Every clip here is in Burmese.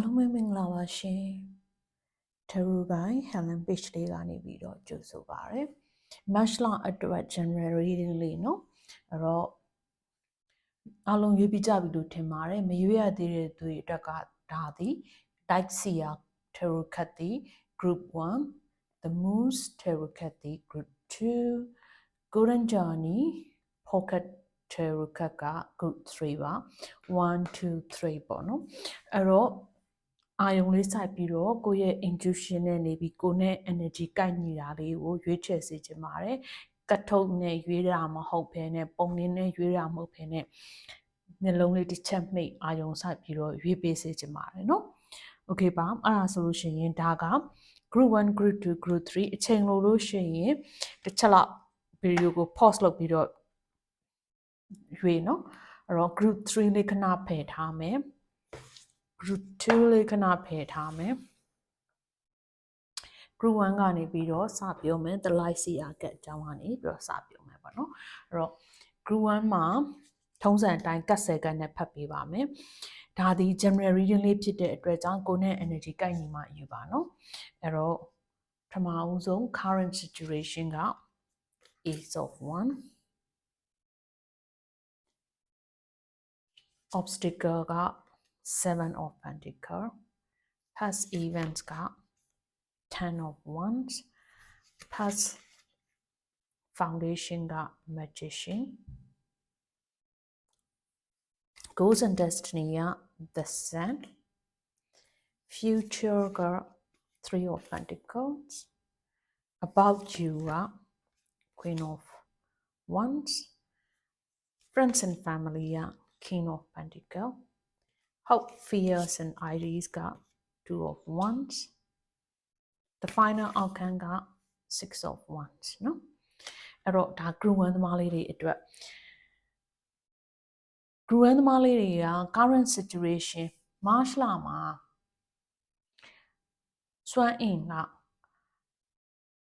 အားလုံးပဲမင်္ဂလာပါရှင် Tarot by Helen Page လေးကနေပြီးတော့ကြိုဆိုပါရစေ။ March လအတွက် General reading လေးเนาะအဲ့တော့အားလုံးရွေးပြီးကြပြီလို့ထင်ပါတယ်မရွေးရသေးတဲ့သူတွေအတွက်ကဒါသည် Dixia Tarot ခတ်သည် Group 1 The Moose Tarot ခတ်သည် Group 2 Golden Journey Pocket Tarot ခတ်က Group 3ပါ1 2 3ပေါ့နော်အဲ့တော့အာယုံလေးစိုက်ပြီးတော့ကိုယ့်ရဲ့ intuition နဲ့နေပြီးကိုယ်နဲ့ energy ကိုက်ညီတာလေးကိုရွေးချယ်စေချင်ပါတယ်ကတ်ထုပ်နဲ့ရွေးတာမဟုတ်ဘဲနဲ့ပုံရင်းနဲ့ရွေးတာမဟုတ်ဘဲနဲ့မျက်လုံးလေးတစ်ချက်မှိတ်အာယုံစိုက်ပြီးတော့ရွေးပေးစေချင်ပါတယ်เนาะ okay ပါအဲ့ဒါဆိုလို့ရှိရင်ဒါက group 1 group 2 group 3အချိန်လို့ရှိရင်တစ်ချက်လောက် video ကို pause လုပ်ပြီးတော့ရွေးเนาะအဲ့တော့ group 3လေးခဏဖယ်ထားမယ်group 2လေးခဏဖယ်ထားမယ် group 1ကနေပြီးတော့စပြောမယ် the light CR ကတ်အကြောင်းကနေပြီးတော့စပြောမယ်ပေါ့နော်အဲ့တော့ group 1မှာထုံးစံအတိုင်းကတ်10ကတ်နဲ့ဖတ်ပေးပါမယ်ဒါဒီ general reading လေးဖြစ်တဲ့အတွက်ကြောင့်ကိုယ်နဲ့ energy ကိုက်ညီမှယူပါနော်အဲ့တော့ပထမဦးဆုံး current situation က Ace of Wands obstacle က Seven of Pentacles past events က Ten of Wands past foundation က Magician goals and destiny က The Sun future က Three of Pentacles about you က Queen of Wands friends and family က King of Pentacles hope fears and ideas က Two of Wands the final outcome က Six of Wands เนาะအဲ့တော့ဒါ group 1 သမားလေးတွေအတွက် group 1 သမားလေးတွေက current situation March လမှာစွမ်းအင်က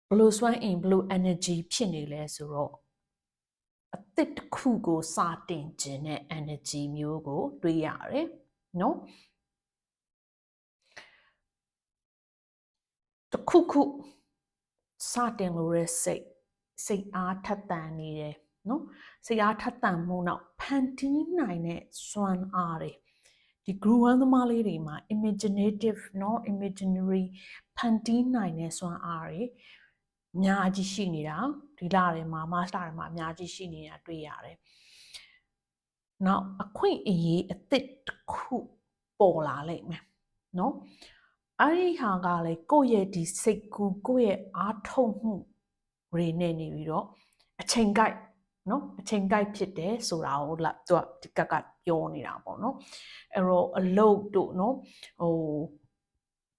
ဘလို့စွမ်းအင်ဘလို့ energy ဖြစ်နေလဲဆိုတော့အသစ်တစ်ခုကိုစတင်ခြင်းတဲ့ energy မျိုးကိုတွေ့ရတယ်เนาะတစ်ခုခုစတင်လို့ရစိတ်အားထက်သန်နေတယ်เนาะစိတ်အားထက်သန်မှုနောက်ဖန်တီးနိုင်တဲ့စွမ်းအားတွေဒီ group 1 သမားလေးတွေမှာ imaginative เนาะ imaginary ဖန်တီးနိုင်တဲ့စွမ်းအားတွေအများကြီးရှိနေတာဒီလထဲမှာ March လထဲမှာအများကြီးရှိနေတာတွေ့ရတယ်နောက်အခွင့်အရေးအသစ်တစ်ခုပေါ်လာလိမ့်မယ်เนาะအဲ့ဒီဟာကလည်းကိုယ့်ရဲ့ဒီစိတ်ကူးကိုယ့်ရဲ့အားထုတ်မှုတွေနဲ့နေပြီးတော့အချိန်ကိုက်เนาะအချိန်ကိုက်ဖြစ်တယ်ဆိုတာကိုသူကဒီကပြောနေတာပေါ့เนาะအဲ့တော့အလုပ်တို့เนาะ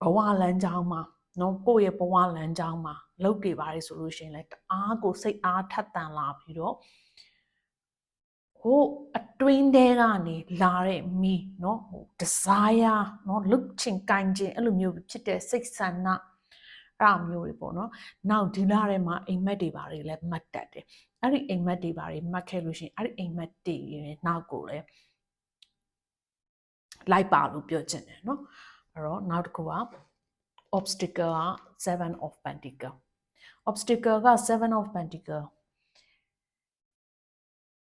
ဘဝလမ်းကြောင်းမှာเนาะကိုယ့်ရဲ့ဘဝလမ်းကြောင်းမှာလုပ်တွေပါတယ်ဆိုလို့ရှိရင်လည်းတအားကိုစိတ်အားထက်သန်လာပြီးတော့ဟိုအတွင်းထဲကနေလာတဲ့မီเนาะdesire เนาะလုတ်ချင်ကိုင်းခြင်းအဲ့လိုမျိုးဖြစ်တဲ့စိတ်ဆန္ဒအဲ့လိုမျိုးတွေပေါ့เนาะနောက်ဒီလထဲမှာအိမ်မက်တွေပါတယ်လည်းမှတ်တတ်တယ်အဲ့ဒီအိမ်မက်တွေပါတယ်မှတ်ခဲ့လို့ရှိရင်အဲ့ဒီအိမ်မက်တွေနောက်ကိုလည်းလိုက်ပါလို့ပြောချင်တယ်เนาะအဲ့တော့နောက်တစ်ခုကobstacle က Seven of Pentacles obstacle က Seven of Pentacles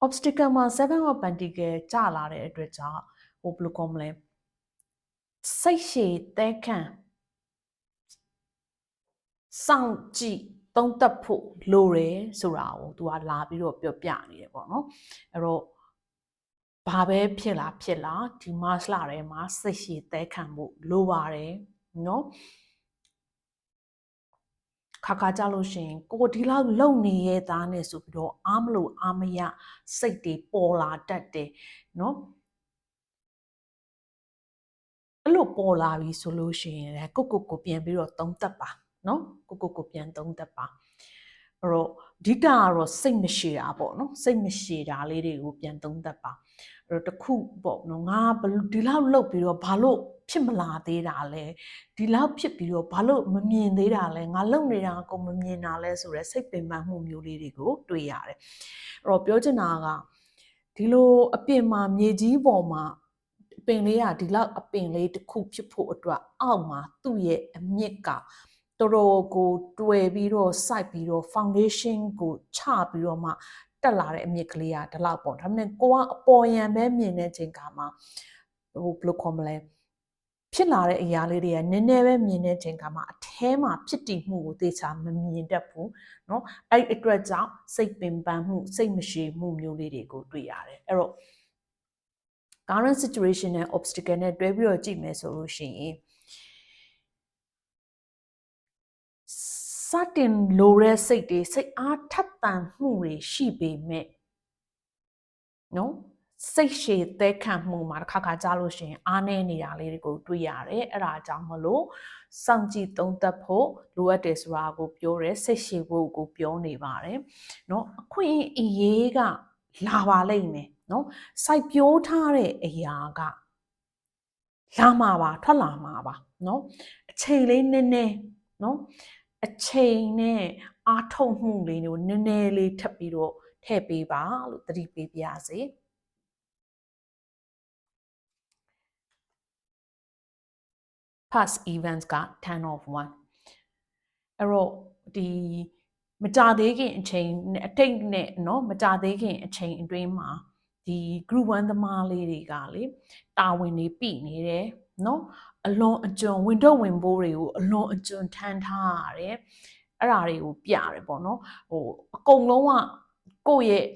obstacle မှာ Seven of Pentacles ကြာလာတဲ့အတွက်ကြောင့်ဟိုဘယ်လိုကောမလဲစိတ်ရှည်တဲခံစောင့်ကြည့်သုံးသပ်ဖို့လိုတယ်ဆိုတာကိုသူကလာပြီးတော့ပြောပြနေတယ်ပေါ့နော်အဲ့တော့ဘာပဲဖြစ်လာဒီ March လထဲမှာစိတ်ရှည်တဲခံဖို့လိုပါတယ်နော်ခါကြလို့ရှိရင်ကိုဒီလောက်လုံနေရသားနဲ့ဆိုပြီးတော့အားမလို့အားမရစိတ်တွေပေါ်လာတတ်တယ်နော်အဲ့လိုပေါ်လာပြီဆိုလို့ရှိရင်လည်းကိုပြန်ပြီးတော့သုံးသပ်ပါနော်ကိုပြန်သုံးသပ်ပါအဲ့တော့အဓိကကတော့စိတ်မရှည်တာပေါ့နော်စိတ်မရှည်တာလေးတွေကိုပြန်သုံးသပ်ပါအဲ့တော့တခုပေါ့နော်ငါဒီလောက်လုပ်ပြီးတော့ဘာလို့ဖြစ်မလာသေးတာလဲဒီလောက်ဖြစ်ပြီးတော့ဘာလို့မမြင်သေးတာလဲငါလုပ်နေတာကိုမမြင်တာလဲဆိုရဲစိတ်ပင်ပန်းမှုမျိုးလေးတွေကိုတွေ့ရတယ်အဲ့တော့ပြောချင်တာကဒီလိုအပြင်မှာမြေကြီးပေါ်မှာ ပင်လေးကဒီလောက်အပင်လေးတစ်ခုဖြစ်ဖို့အတွက်အောက်မှာသူ့ရဲ့အမြင့်ကတော်တော်ကိုတွယ်ပြီးတော့စိုက်ပြီးတော့ foundation ကိုချပြီးတော့မှတက်လာတဲ့အမြင့်ကလေးကဒီလောက်ပေါ့ဒါပေမဲ့ကိုကအပေါ်ယံပဲမြင်တဲ့ချိန်ခါမှာဘယ်လိုခေါ်မလဲဖြစ်လာတဲ့အရာလေးတွေကနည်းနည်းပဲမြင်တဲ့ချိန်ခါမှာအထဲမှာဖြစ်တည်မှုကိုသေချာမမြင်တတ်ဘူးเนาะအဲ့အတွက်ကြောင့်စိတ်ပင်ပန်းမှုစိတ်မရှိမှုမျိုးလေးတွေကိုတွေ့ရတယ်အဲ့တော့ current situation နဲ့ obstacle နဲ့တွဲပြီးတော့ကြည့်မယ်ဆိုလို့ရှိရင်စတင်လိုတဲ့စိတ်တွေစိတ်အားထက်သန်မှုတွေရှိပေမဲ့နော်စိတ်ရှည်သက်ခံမှုမှာတစ်ခါကြားလို့ရှိရင်အားနည်းနေတာလေးတွေကိုတွေ့ရတယ်အဲ့ဒါကြောင့်မလို့စောင့်ကြည့်သုံးသပ်ဖို့လိုအပ်တယ်ဆိုတာကိုပြောရဲစိတ်ရှည်ဖို့ကိုပြောနေပါတယ်နော်အခွင့်အရေးကလာပါလိမ့်မယ်နော်စိုက်ပျိုးထားတဲ့အရာကလာမှာပါထွက်လာမှာပါနော်အချိန်လေးနည်းနည်းနော်အချိန်နဲ့အားထုတ်မှုလေးကိုနည်းနည်းလေးထပ်ပြီးတော့ထည့်ပေးပါလို့သတိပေးပါရစေpast events က10 of 1အဲ့တော့ဒီမကြသေးခင်အချိန်အတိတ်နဲ့เนาะမကြသေးခင်အချိန်အတွင်းမှာဒီ group 1သမားလေးတွေကလေတာဝန်တွေပြနေတယ်เนาะအလွန်အကျွံဝင်တော့ဝင်ပိုးတွေကိုအလွန်အကျွံထမ်းထားရတယ်အဲ့ဓာတွေကိုပြရတယ်ပေါ့เนาะဟိုအကုန်လုံးကကိုယ့်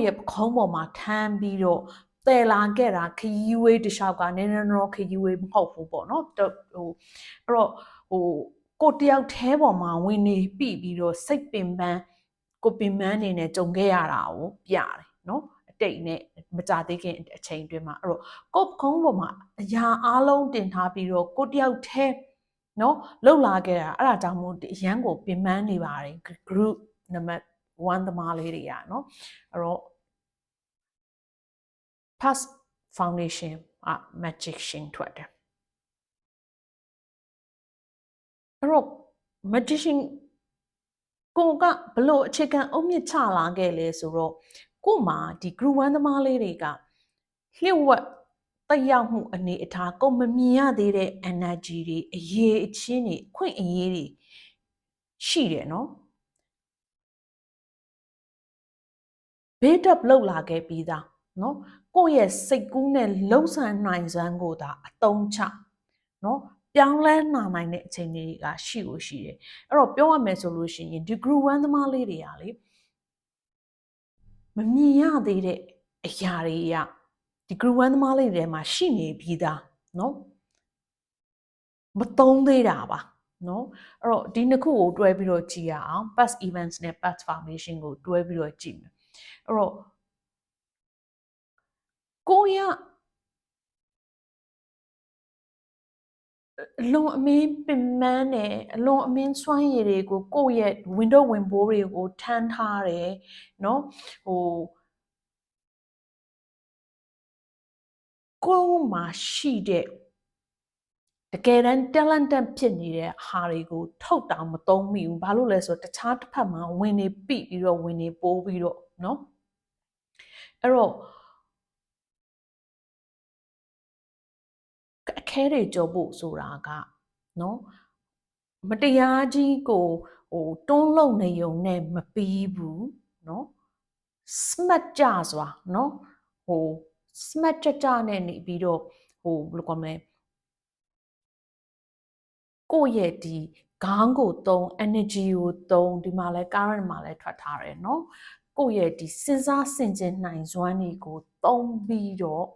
ရဲ့ပခုံးပေါ်မှာထမ်းပြီးတော့တယ်လာခဲ့တာခရီးဝေးတခြားကနည်းနည်းတော့ခရီးဝေးမဟုတ်ဘူးပေါ့เนาะဟိုအဲ့တော့ဟိုကိုတယောက်แท้ပေါ်မှာဝင်နေပြီးတော့စိတ်ပင်ပန်းကိုပင်ပန်းနေနဲ့ကြုံခဲ့ရတာကိုပြတယ်เนาะအတိတ်နဲ့မကြသေးခင်အချိန်အတွင်းမှာအဲ့တော့ကိုပခုံးပေါ်မှာအရာအားလုံးတင်ထားပြီးတော့ကိုတယောက်แท้เนาะလှုပ်လာခဲ့တာအဲ့ဒါကြောင့်မို့အရန်ကိုပင်ပန်းနေပါတယ် group number 1သမားလေးတွေကเนาะအဲ့တော့ past foundation magician ထွက်တယ်အဲ့တော့ magician ကိုကဘလို့အခြေခံအုတ်မြစ်ချလာခဲ့လဲဆိုတော့ကို့မှာဒီ group 1သမားလေးတွေကလျှို့ဝှက်တက်ရောက်မှုအနေအထားကိုမမြင်ရသေးတဲ့ energy တွေအရေးအချင်းတွေအခွင့်အရေးတွေရှိတယ်နော်ဘေးတပ်လောက်လာခဲ့ပြီးသားနော်ကိုယ့်ရဲ့စိတ်ကူးနဲ့လှုပ်ဆန်နိုင်စွမ်းကိုသာအသုံးချနော်ပြောင်းလဲနိုင်တဲ့အခြေအနေတွေကရှိကိုရှိတယ်အဲ့တော့ပြောရမယ်ဆိုလို့ရှိရင်ဒီ group 1သမားလေးတွေကလေမမြင်ရသေးတဲ့အရာတွေကဒီ group 1သမားလေးတွေမှာရှိနေပြီးသားနော်မသုံးသေးတာပါနော်အဲ့တော့ဒီနှစ်ခုကိုတွဲပြီးတော့ကြည့်ရအောင် past events နဲ့ past formation ကိုတွဲပြီးတော့ကြည့်မယ်အဲ့တော့ကိုရအလွန်အမင်းပင်ပန်းတယ်အလွန်အမင်းစွမ်းရည်တွေကိုကိုယ့်ရဲ့ window ဝင်ပိုးတွေကိုထမ်းထားတယ်เนาะဟိုကိုယ်မှာရှိတဲ့တကယ်တမ်း talented ဖြစ်နေတဲ့ဟာတွေကိုထုတ်တောင်မသုံးမိဘူးဘာလို့လဲဆိုတော့တခြားတစ်ဖက်မှာဝင်နေပြီးတော့ဝင်နေပိုးပြီးတော့เนาะအဲ့တော့အခဲတွေကြော်ဖို့ဆိုတာကเนาะမတရားကြီးကိုတွန်းလုံနေုံနဲ့မပြီးဘူးเนาะ smart ကြစွာเนาะsmart ကြနဲ့နေပြီးတော့ဘယ်လိုခေါ်မလဲကိုယ့်ရဲ့ဒီခေါင်းကိုသုံး energy ကိုသုံးဒီမှာလဲ current မှာလဲထွက်ထားတယ်เนาะကိုယ့်ရဲ့ဒီစဉ်းစားဆင်ခြင်နိုင်စွမ်းတွေကိုသုံးပြီးတော့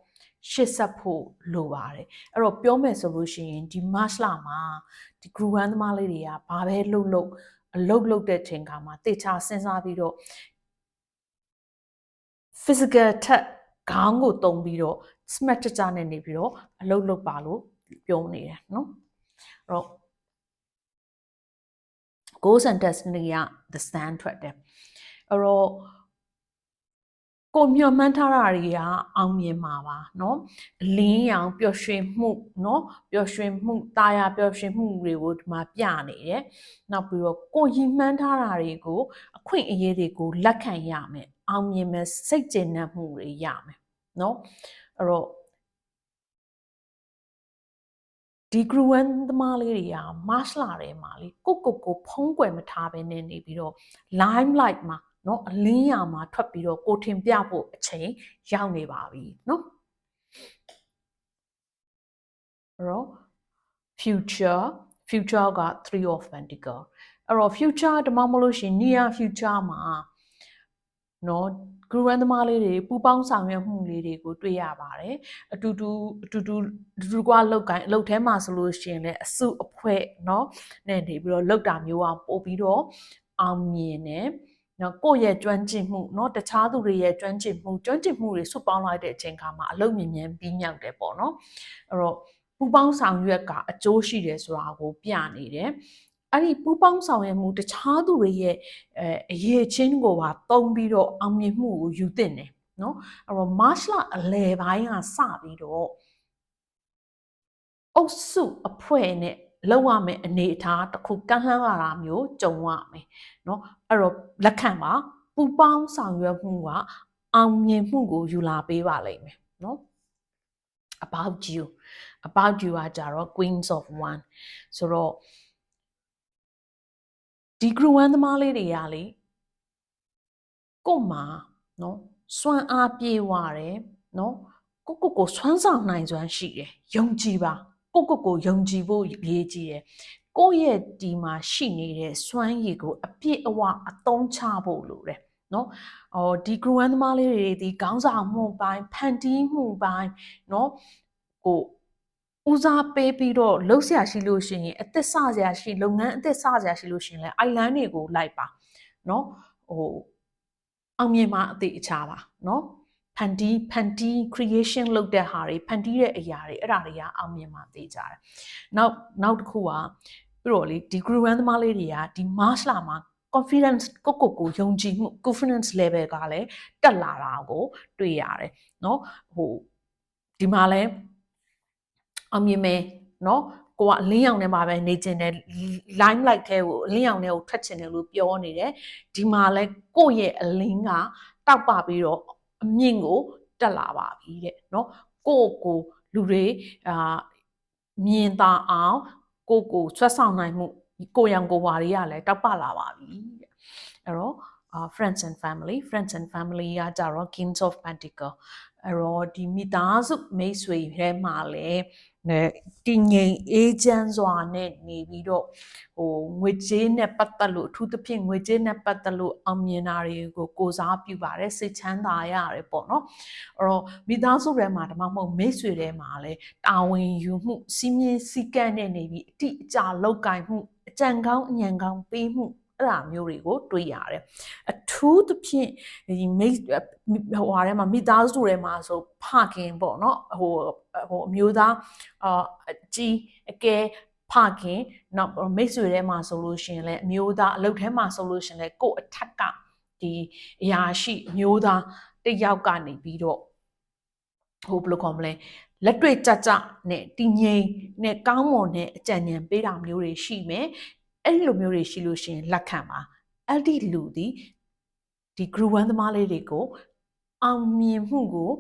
ရှေ့ဆက်ဖို့လိုပါတယ်အဲ့တော့ပြောမယ်ဆိုလို့ရှိရင်ဒီ March လမှာဒီ group 1သမားလေးတွေကဘာပဲလှုပ်အလုပ်တဲ့ချိန်ခါမှာတေချာစဉ်းစားပြီးတော့ physical ထက်ခေါင်းကိုတုံပြီးတော့ smart ကြနဲ့နေပြီးတော့အလုပ်ပါလို့ပြောနေတယ်เนาะအဲ့တော့ goals and destiny က the stand ထွက်တယ်အဲ့တော့ကိုမျှော်မှန်းထားတာတွေကအောင်မြင်မှာပါเนาะအလင်းရောင်ပျော်ရွှင်မှုเนาะပျော်ရွှင်မှုတာယာပျော်ရွှင်မှုတွေကိုဒီမှာပြနေတယ်နောက်ပြီးတော့ကိုရည်မှန်းထားတာတွေကိုအခွင့်အရေးတွေကိုလက်ခံရမယ်အောင်မြင်မယ်စိတ်ကျေနပ်မှုတွေရမယ်เนาะအဲ့တော့ ဒီဂရူဝမ်သမားလေးတွေကမတ်လထဲမှာလေကိုဖုံးကွယ်မထားဘဲနဲ့နေပြီးတော့ limelight မှာနော်အလင်းရောင်မှာထွက်ပြီးတော့ကိုထင်ပြဖို့အချိန်ရောက်နေပါပြီနော်အဲ့တော့ future က 3 of pentacle အဲ့တော့ future တမမလို့ရှင် near future မှာနော်ဂရူဝမ်သမားလေးတွေပူပေါင်းဆောင်ရွက်မှုလေးတွေကိုတွေ့ရပါတယ်အတူတူကလောက်ထဲမှာဆိုလို့ရှိရင်လည်းအစုအဖွဲ့เนาะနဲ့နေပြီးတော့လောက်တာမျိုးအောင်ပို့ပြီးတော့အောင်မြင်တယ်နော်ကိုယ့်ရဲ့ကျွမ်းကျင်မှုเนาะတခြားသူတွေရဲ့ကျွမ်းကျင်မှုတွေစုပေါင်းလိုက်တဲ့အချိန်ခါမှာအလုံးမြင်မြန်ပြီးမြောက်တယ်ပေါ့နော်အဲ့တော့ပူပေါင်းဆောင်ရွက်ကအကျိုးရှိတယ်ဆိုတာကိုပြနေတယ်အဲ့ဒီပူပေါင်းဆောင်ရွက်မှုတခြားသူတွေရဲ့အရေးချင်းကိုပါသုံးပြီးတော့အောင်မြင်မှုကိုယူသင့်တယ်နော်အဲ့တော့ March လအလယ်ပိုင်းကစပြီးတော့အုပ်စုအဖွဲ့နဲ့လောက်ရမယ်အနေအထားတစ်ခုကန့်လှမ်းလာတာမျိုးကြုံရမယ်နော်အဲ့တော့လက်ခံပါပူပေါင်းဆောင်ရွက်မှုကအောင်မြင်မှုကိုယူလာပေးပါလိမ့်မယ်နော် about you ကကြတော့ Queens of One ဆိုတော့ဒီဂရူဝမ်သမားလေးတွေကလေကို့မှာနော်စွမ်းအားပြေဝတယ်နော်ကိုစွမ်းဆောင်နိုင်စွမ်းရှိတယ်ယုံကြည်ပါကိုယုံကြည်ဖို့ရေးကြည့်တယ်ကိုယ့်ရဲ့ဒီမှာရှိနေတဲ့စွမ်းရည်ကိုအပြည့်အဝအသုံးချဖို့လိုတယ်နော်ဒီဂရူဝမ်သမားလေးတွေဒီခေါင်းဆောင်မှုပိုင်းဖန်တီးမှုပိုင်းနော်ကိုဦးစားပေးပြီးတော့လှုပ်ရှားရှိလို့ရှိရင်အသက်စစရာရှိလုပ်ငန်းအသက်စစရာရှိလို့ရှိရင်လည်းအိုင်လန်းတွေကိုလိုက်ပါနော်အောင်မြင်မှာအသေးအချာပါနော်ဖန်တီး creation လုပ်တဲ့ဟာတွေဖန်တီးတဲ့အရာတွေအဲ့ဒါတွေကအောင်မြင်မှာသိကြတယ်နောက်တစ်ခုကပြီးတော့လေဒီ group သမားလေးတွေကဒီ March လမှာ confidence ကိုယုံကြည်မှု confidence level ကလည်းတက်လာတာကိုတွေ့ရတယ်နော်ဒီမှာလဲအောင်မြင်မယ်နော်ကိုကအလင်းရောင်ထဲမှာပဲနေကျင်တယ် limelight ထဲကိုအလင်းရောင်ထဲကိုထွက်ချင်တယ်လို့ပြောနေတယ်ဒီမှာလဲကိုယ့်ရဲ့အလင်းကတောက်ပပြီးတော့အမြင့်ကိုတက်လာပါပြီတဲ့နော်ကိုလူတွေမြင်သာအောင်ကိုဆွတ်ဆောင်နိုင်မှုကိုရောင်ကိုဝါတွေကလည်းတောက်ပလာပါပြီတဲ့အဲ့တော့friends and family ကကြတော့ Kings of Pentacle အဲ့တော့ဒီမိသားစုမိတ်ဆွေထဲမှာလည်းတည်ငြိမ်အေးချမ်းစွာနဲ့နေပြီးတော့ငွေကြေးနဲ့ပတ်သက်လို့အထူးသဖြင့်ငွေကြေးနဲ့ပတ်သက်လို့အောင်မြင်တာတွေကိုကိုစားပြုပါတယ်စိတ်ချမ်းသာရတယ်ပေါ့နော်အဲ့တော့မိသားစုထဲမှာဒါမှမဟုတ်မိတ်ဆွေထဲမှာလည်းတာဝန်ယူမှုစီးမြင်စည်းကမ်းနဲ့နေပြီးအတိအကျလောက်ကင်မှုအကြံကောင်းအညံကောင်းပေးမှုအဲ့ဒါမျိုးတွေကိုတွေ့ရတယ်အထူးသဖြင့်ဒီမိသားစုထဲမှာဆိုဖခင်ပေါ့နော်အမျိုးသားအကြီးအကဲဖခင်နောက်မိတ်ဆွေထဲမှာဆိုလို့ရှိရင်လည်းအမျိုးသားအလုပ်ထဲမှာဆိုလို့ရှိရင်လည်းကိုယ့်အထက်ကဒီအရာရှိအမျိုးသားတယောက်ကနေပြီးတော့ဘယ်လိုခေါ်မလဲလက်တွေ့ကြနဲ့တည်ငြိမ်နဲ့ကောင်းမွန်တဲ့အကြံဉာဏ်ပေးတာမျိုးတွေရှိမယ်အဲ့ဒီလိုမျိုးတွေရှိလို့ရှိရင်လက်ခံပါအဲ့ဒီလူဒီ group 1သမားလေးတွေကိုအောင်မြင်မှုကို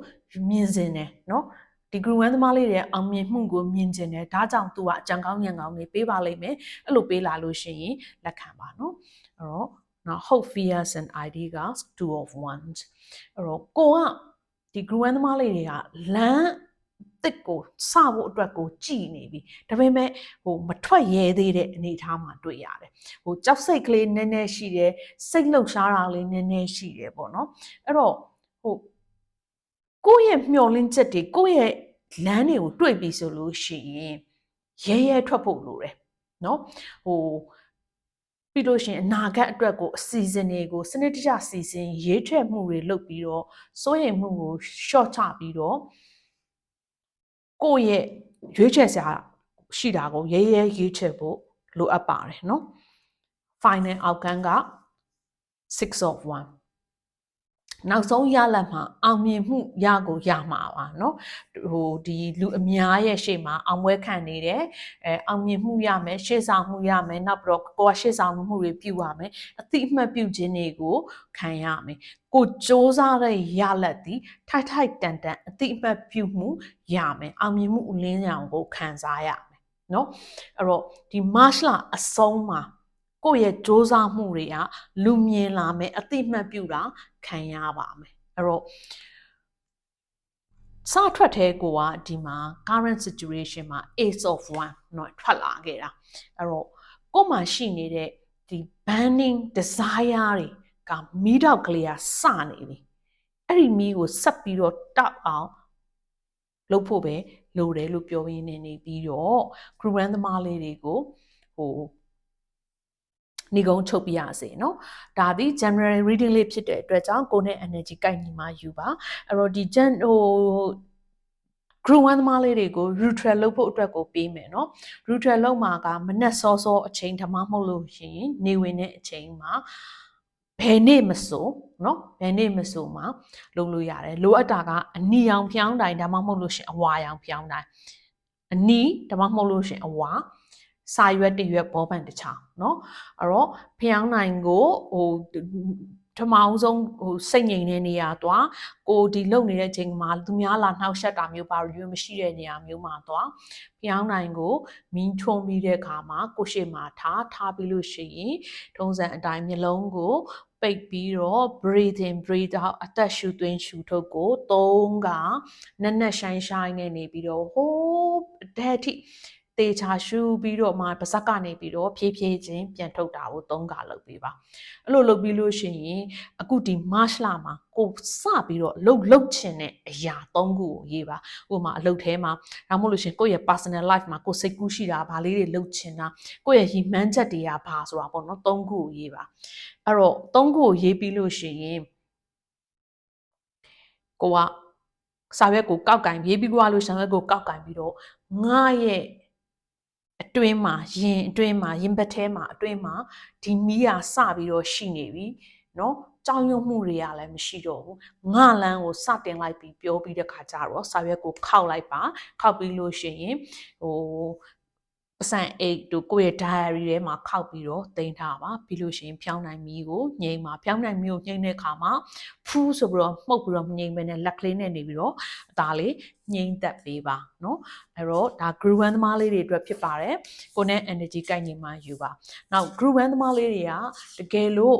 မြင်စင်တယ်နော်ဒီ group 1သမားလေးတွေအောင်မြင်မှုကိုမြင်ကျင်တယ်ဒါကြောင့်သူကအကြံကောင်းဉာဏ်ကောင်းတွေပေးပါလိမ့်မယ်အဲ့လိုပေးလာလို့ရှိရင်လက်ခံပါနော်အဲ့တော့ hope fears and ideas 2 of wands အဲ့တော့ကိုကဒီ group 1သမားလေးတွေကလမ်းတစ်ကိုစဖို့အတွက်ကိုကြည်နေပြီဒါပေမဲ့မထွက်ရဲသေးတဲ့အနေအထားမှာတွေ့ရတယ်ကြောက်စိတ်ကလေးနည်းနည်းရှိတယ်စိတ်လှုပ်ရှားတာလေးနည်းနည်းရှိတယ်ပေါ့နော်အဲ့တော့ကိုယ့်ရဲ့မျှော်လင့်ချက်တွေကိုယ့်ရဲ့လမ်းတွေကိုတွေ့ပြီဆိုလို့ရှိရင်ရဲထွက်ဖို့လိုတယ်နော်ပြီးလို့ရှိရင်အနာဂတ်အတွက်ကိုအစီအစဉ်တွေကိုစနစ်တကျစီစဉ်ရေးထွက်မှုတွေလုပ်ပြီးတော့စိုးရိမ်မှုကို short ချပြီးတော့ကိုယ့်ရဲ့ရွေးချယ်စရာရှိတာကိုရဲရွေးချယ်ဖို့လိုအပ်ပါတယ်နော် final outcome က 6 of one နောက်ဆုံးရလဒ်မှာအောင်မြင်မှုရမှာပါเนาะဒီလူအများရဲ့ရှေ့မှာအောင်ပွဲခံနေတယ်အောင်မြင်မှုရမယ်ရှေ့ဆောင်မှုရမယ်နောက်ပြီးတော့ကိုယ်ကရှေ့ဆောင်မှုတွေပြုရမယ်အတိအမှတ်ပြုခြင်းတွေကိုခံရမယ်ကိုစ조사တဲ့ရလဒ်ဒီထိုက်တန်အတိအမှတ်ပြုမှုရမယ်အောင်မြင်မှုအလင်းရောင်ကိုခံစားရမယ် နော်အဲ့တော့ဒီ March လအဆုံးမှာကိုယ့်ရဲ့စ조사မှုတွေကလူမြင်လာမယ်အသိမှတ်ပြုတာခံရပါမယ်အဲ့တော့စထွက်တဲ့ကိုကဒီမှာ current situation မှာ Ace of One เนาะထွက်လာခဲ့တာအဲ့တော့ကိုယ်မှာရှိနေတဲ့ဒီ burning desire တွေကမီးတောက်ကလေးကစနေပြီအဲ့ဒီမီးကိုဆက်ပြီးတော့တောက်အောင်လုပ်ဖို့ပဲလိုတယ်လို့ပြောရင်းနေပြီးတော့ group run သမားလေးတွေကိုနေကုန်းချုပ်ပြရစေเนาะဒါဒီ general reading လေးဖြစ်တဲ့အတွက်ကြောင့်ကိုယ်နဲ့ energy ကိုက်ညီမှယူပါအဲ့တော့ဒီ group 1သမားလေးတွေကို neutral လုပ်ဖို့အတွက်ကိုပေးမယ်เนาะ neutral လုပ်မှာကမနက်စောစောအချိန်ဓမ္မမဟုတ်လို့ရှိရင်နေဝင်တဲ့အချိန်မှာဘယ်နေ့မဆိုเนาะဘယ်နေ့မဆိုမှာလုပ်လို့ရတယ်လိုအပ်တာကအနီရောင်ဖျောင်းတိုင်းဒါမှမဟုတ်လို့ရှိရင်အဝါရောင်ဖျောင်းတိုင်းအနီဒါမှမဟုတ်လို့ရှိရင်အဝါစာရွက်တရွက်ဘောပန်တစ်ချောင်းเนาะအဲ့တော့ဖျောင်းနိုင်ကိုထမအောင်ဆုံးစိတ်ငြိမ်တဲ့နေရာသွားကိုဒီလုံနေတဲ့အချိန်မှာသူများလာနှောက်ယှက်တာမျိုးပါရွေးမရှိတဲ့နေရာမျိုးမှာသွားဖျောင်းနိုင်ကိုမီးထွန်းပြီးတဲ့အခါမှာကိုရှေ့မှာထားပြီးလို့ရှိရင်ထုံးစံအတိုင်းမျက်လုံးကိုပိတ်ပြီးတော့ breathe in breathe out အသက်ရှူသွင်းရှူထုတ်ကို3ကနက်နက်ရှိုင်းရှိုင်းနဲ့နေပြီးတော့ဟိုးတဲ့အထိတေချာရှူပြီးတော့မှပါဇက်ကနေပြီးတော့ဖြည်းဖြည်းချင်းပြန်ထုတ်တာကို3ကလုပ်ပေးပါအဲ့လိုလုပ်ပြီးလို့ရှိရင်အခုဒီ March လမှာကိုစပြီးတော့လှုပ်ချင်တဲ့အရာ3ခုကိုရေးပါဥပမာအလုပ်ထဲမှာဒါမှမဟုတ်လို့ရှိရင်ကိုယ့်ရဲ့ personal life မှာကိုစိတ်ကူးရှိတာဗာလေးတွေလှုပ်ချင်တာကိုယ့်ရဲ့ရည်မှန်းချက်တွေကဘာဆိုတာပေါ့နော်3ခုကိုရေးပါအဲ့တော့3ခုကိုရေးပြီးလို့ရှိရင်ကိုကစာရွက်ကိုကောက်ကင်ရေးပြီးွားလို့စာရွက်ကိုကောက်ကင်ပြီးတော့ငါရဲ့အတွင်းမှာရင်ဘက်ထဲမှာအတွင်းမှာဒီမီးကစပြီးတော့ရှိနေပြီเนาะကြောင်ရွံ့မှုတွေကလည်းမရှိတော့ဘူးငါလန်းကိုစတင်လိုက်ပြီးပြောပြီးတဲ့ခါကျတော့စာရွက်ကိုခောက်လိုက်ပါခောက်ပြီးလို့ရှိရင်ပစံ8တို့ကိုယ့်ရဲ့ diary ထဲမှာခောက်ပြီးတော့တင်ထားပါပြီးလို့ရှိရင်ဖြောင်းနိုင်မီးကိုငြိမ်ပါဖြောင်းနိုင်မီးကိုငြိမ်တဲ့အခါမှာဖူးဆိုပြီးတော့မှုတ်ပြီးတော့ငြိမ်ပဲနဲ့လက်ကလေးနဲ့နေပြီးတော့အသားလေးငြိမ်သက်ပေးပါเนาะအဲ့တော့ဒါ group 1သမားလေးတွေအတွက်ဖြစ်ပါတယ်ကိုနဲ့ energy ကိုက်ညီမှယူပါနောက် group 1သမားလေးတွေကတကယ်လို့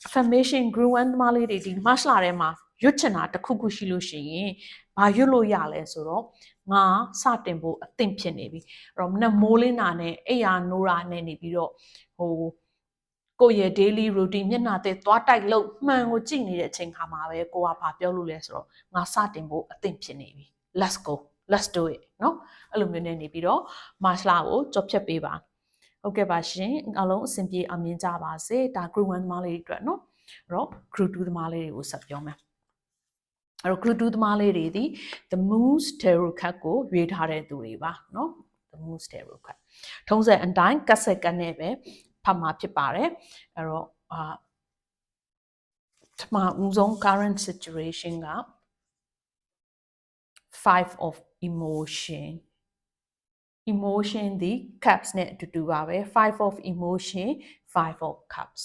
affirmation group 1သမားလေးတွေဒီ March လထဲမှာရွတ်ချင်တာတစ်ခုခုရှိလို့ရှိရင်ဘာရွတ်လို့ရလဲဆိုတော့ငါစတင်ဖို့အသင့်ဖြစ်နေပြီအဲ့တော့မနက်မိုးလင်းတာနဲ့အိယာနိုးတာနဲ့နေပြီးတော့ကိုယ့်ရဲ့ daily routine မျက်နှာသက်သွားတိုက်လို့မှန်ကိုကြည့်နေတဲ့အချိန်ခါမှာပဲကိုကဘာပြောလို့လဲဆိုတော့ငါစတင်ဖို့အသင့်ဖြစ်နေပြီ let's go let's do it เนาะအဲ့လိုမျိုးနဲ့နေပြီးတော့ March လကိုကြော်ဖြတ်ပေးပါဟုတ်ကဲ့ပါရှင်အားလုံးအဆင်ပြေအောင်မြင်ကြပါစေဒါ group 1သမားလေးတွေအတွက်เนาะအဲ့တော့ group 2သမားလေးတွေကိုဆက်ပြောမယ်အဲ့တော့ group 2သမားလေးတွေဒီ the moose tarot card ကိုရွေးထားတဲ့သူတွေပါเนาะ the moose tarot card ထုံးစံအတိုင်းကတ်ဆက်ကတ်နဲ့ပဲဖတ်မှာဖြစ်ပါတယ်အဲ့တော့ပထမဦးဆုံး current situation က 5 of emotion ဒီ cups နဲ့အတူတူပါပဲ5 of emotion 5 of cups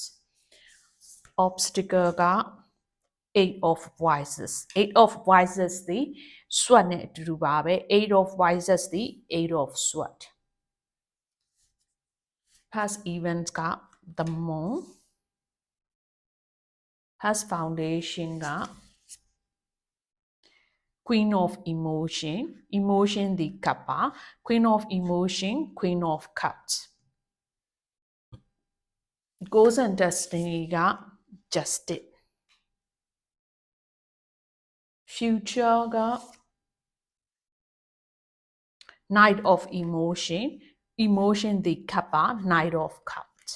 obstacle က8 of voices 8 of voices ဒီ sword နဲ့အတူတူပါပဲ8 of voices ဒီ8 of sword past events က the moon past foundation ကQueen of emotion the kappa Queen of emotion Queen of cups goals and destiny က justice future က Knight of emotion the kappa Knight of cups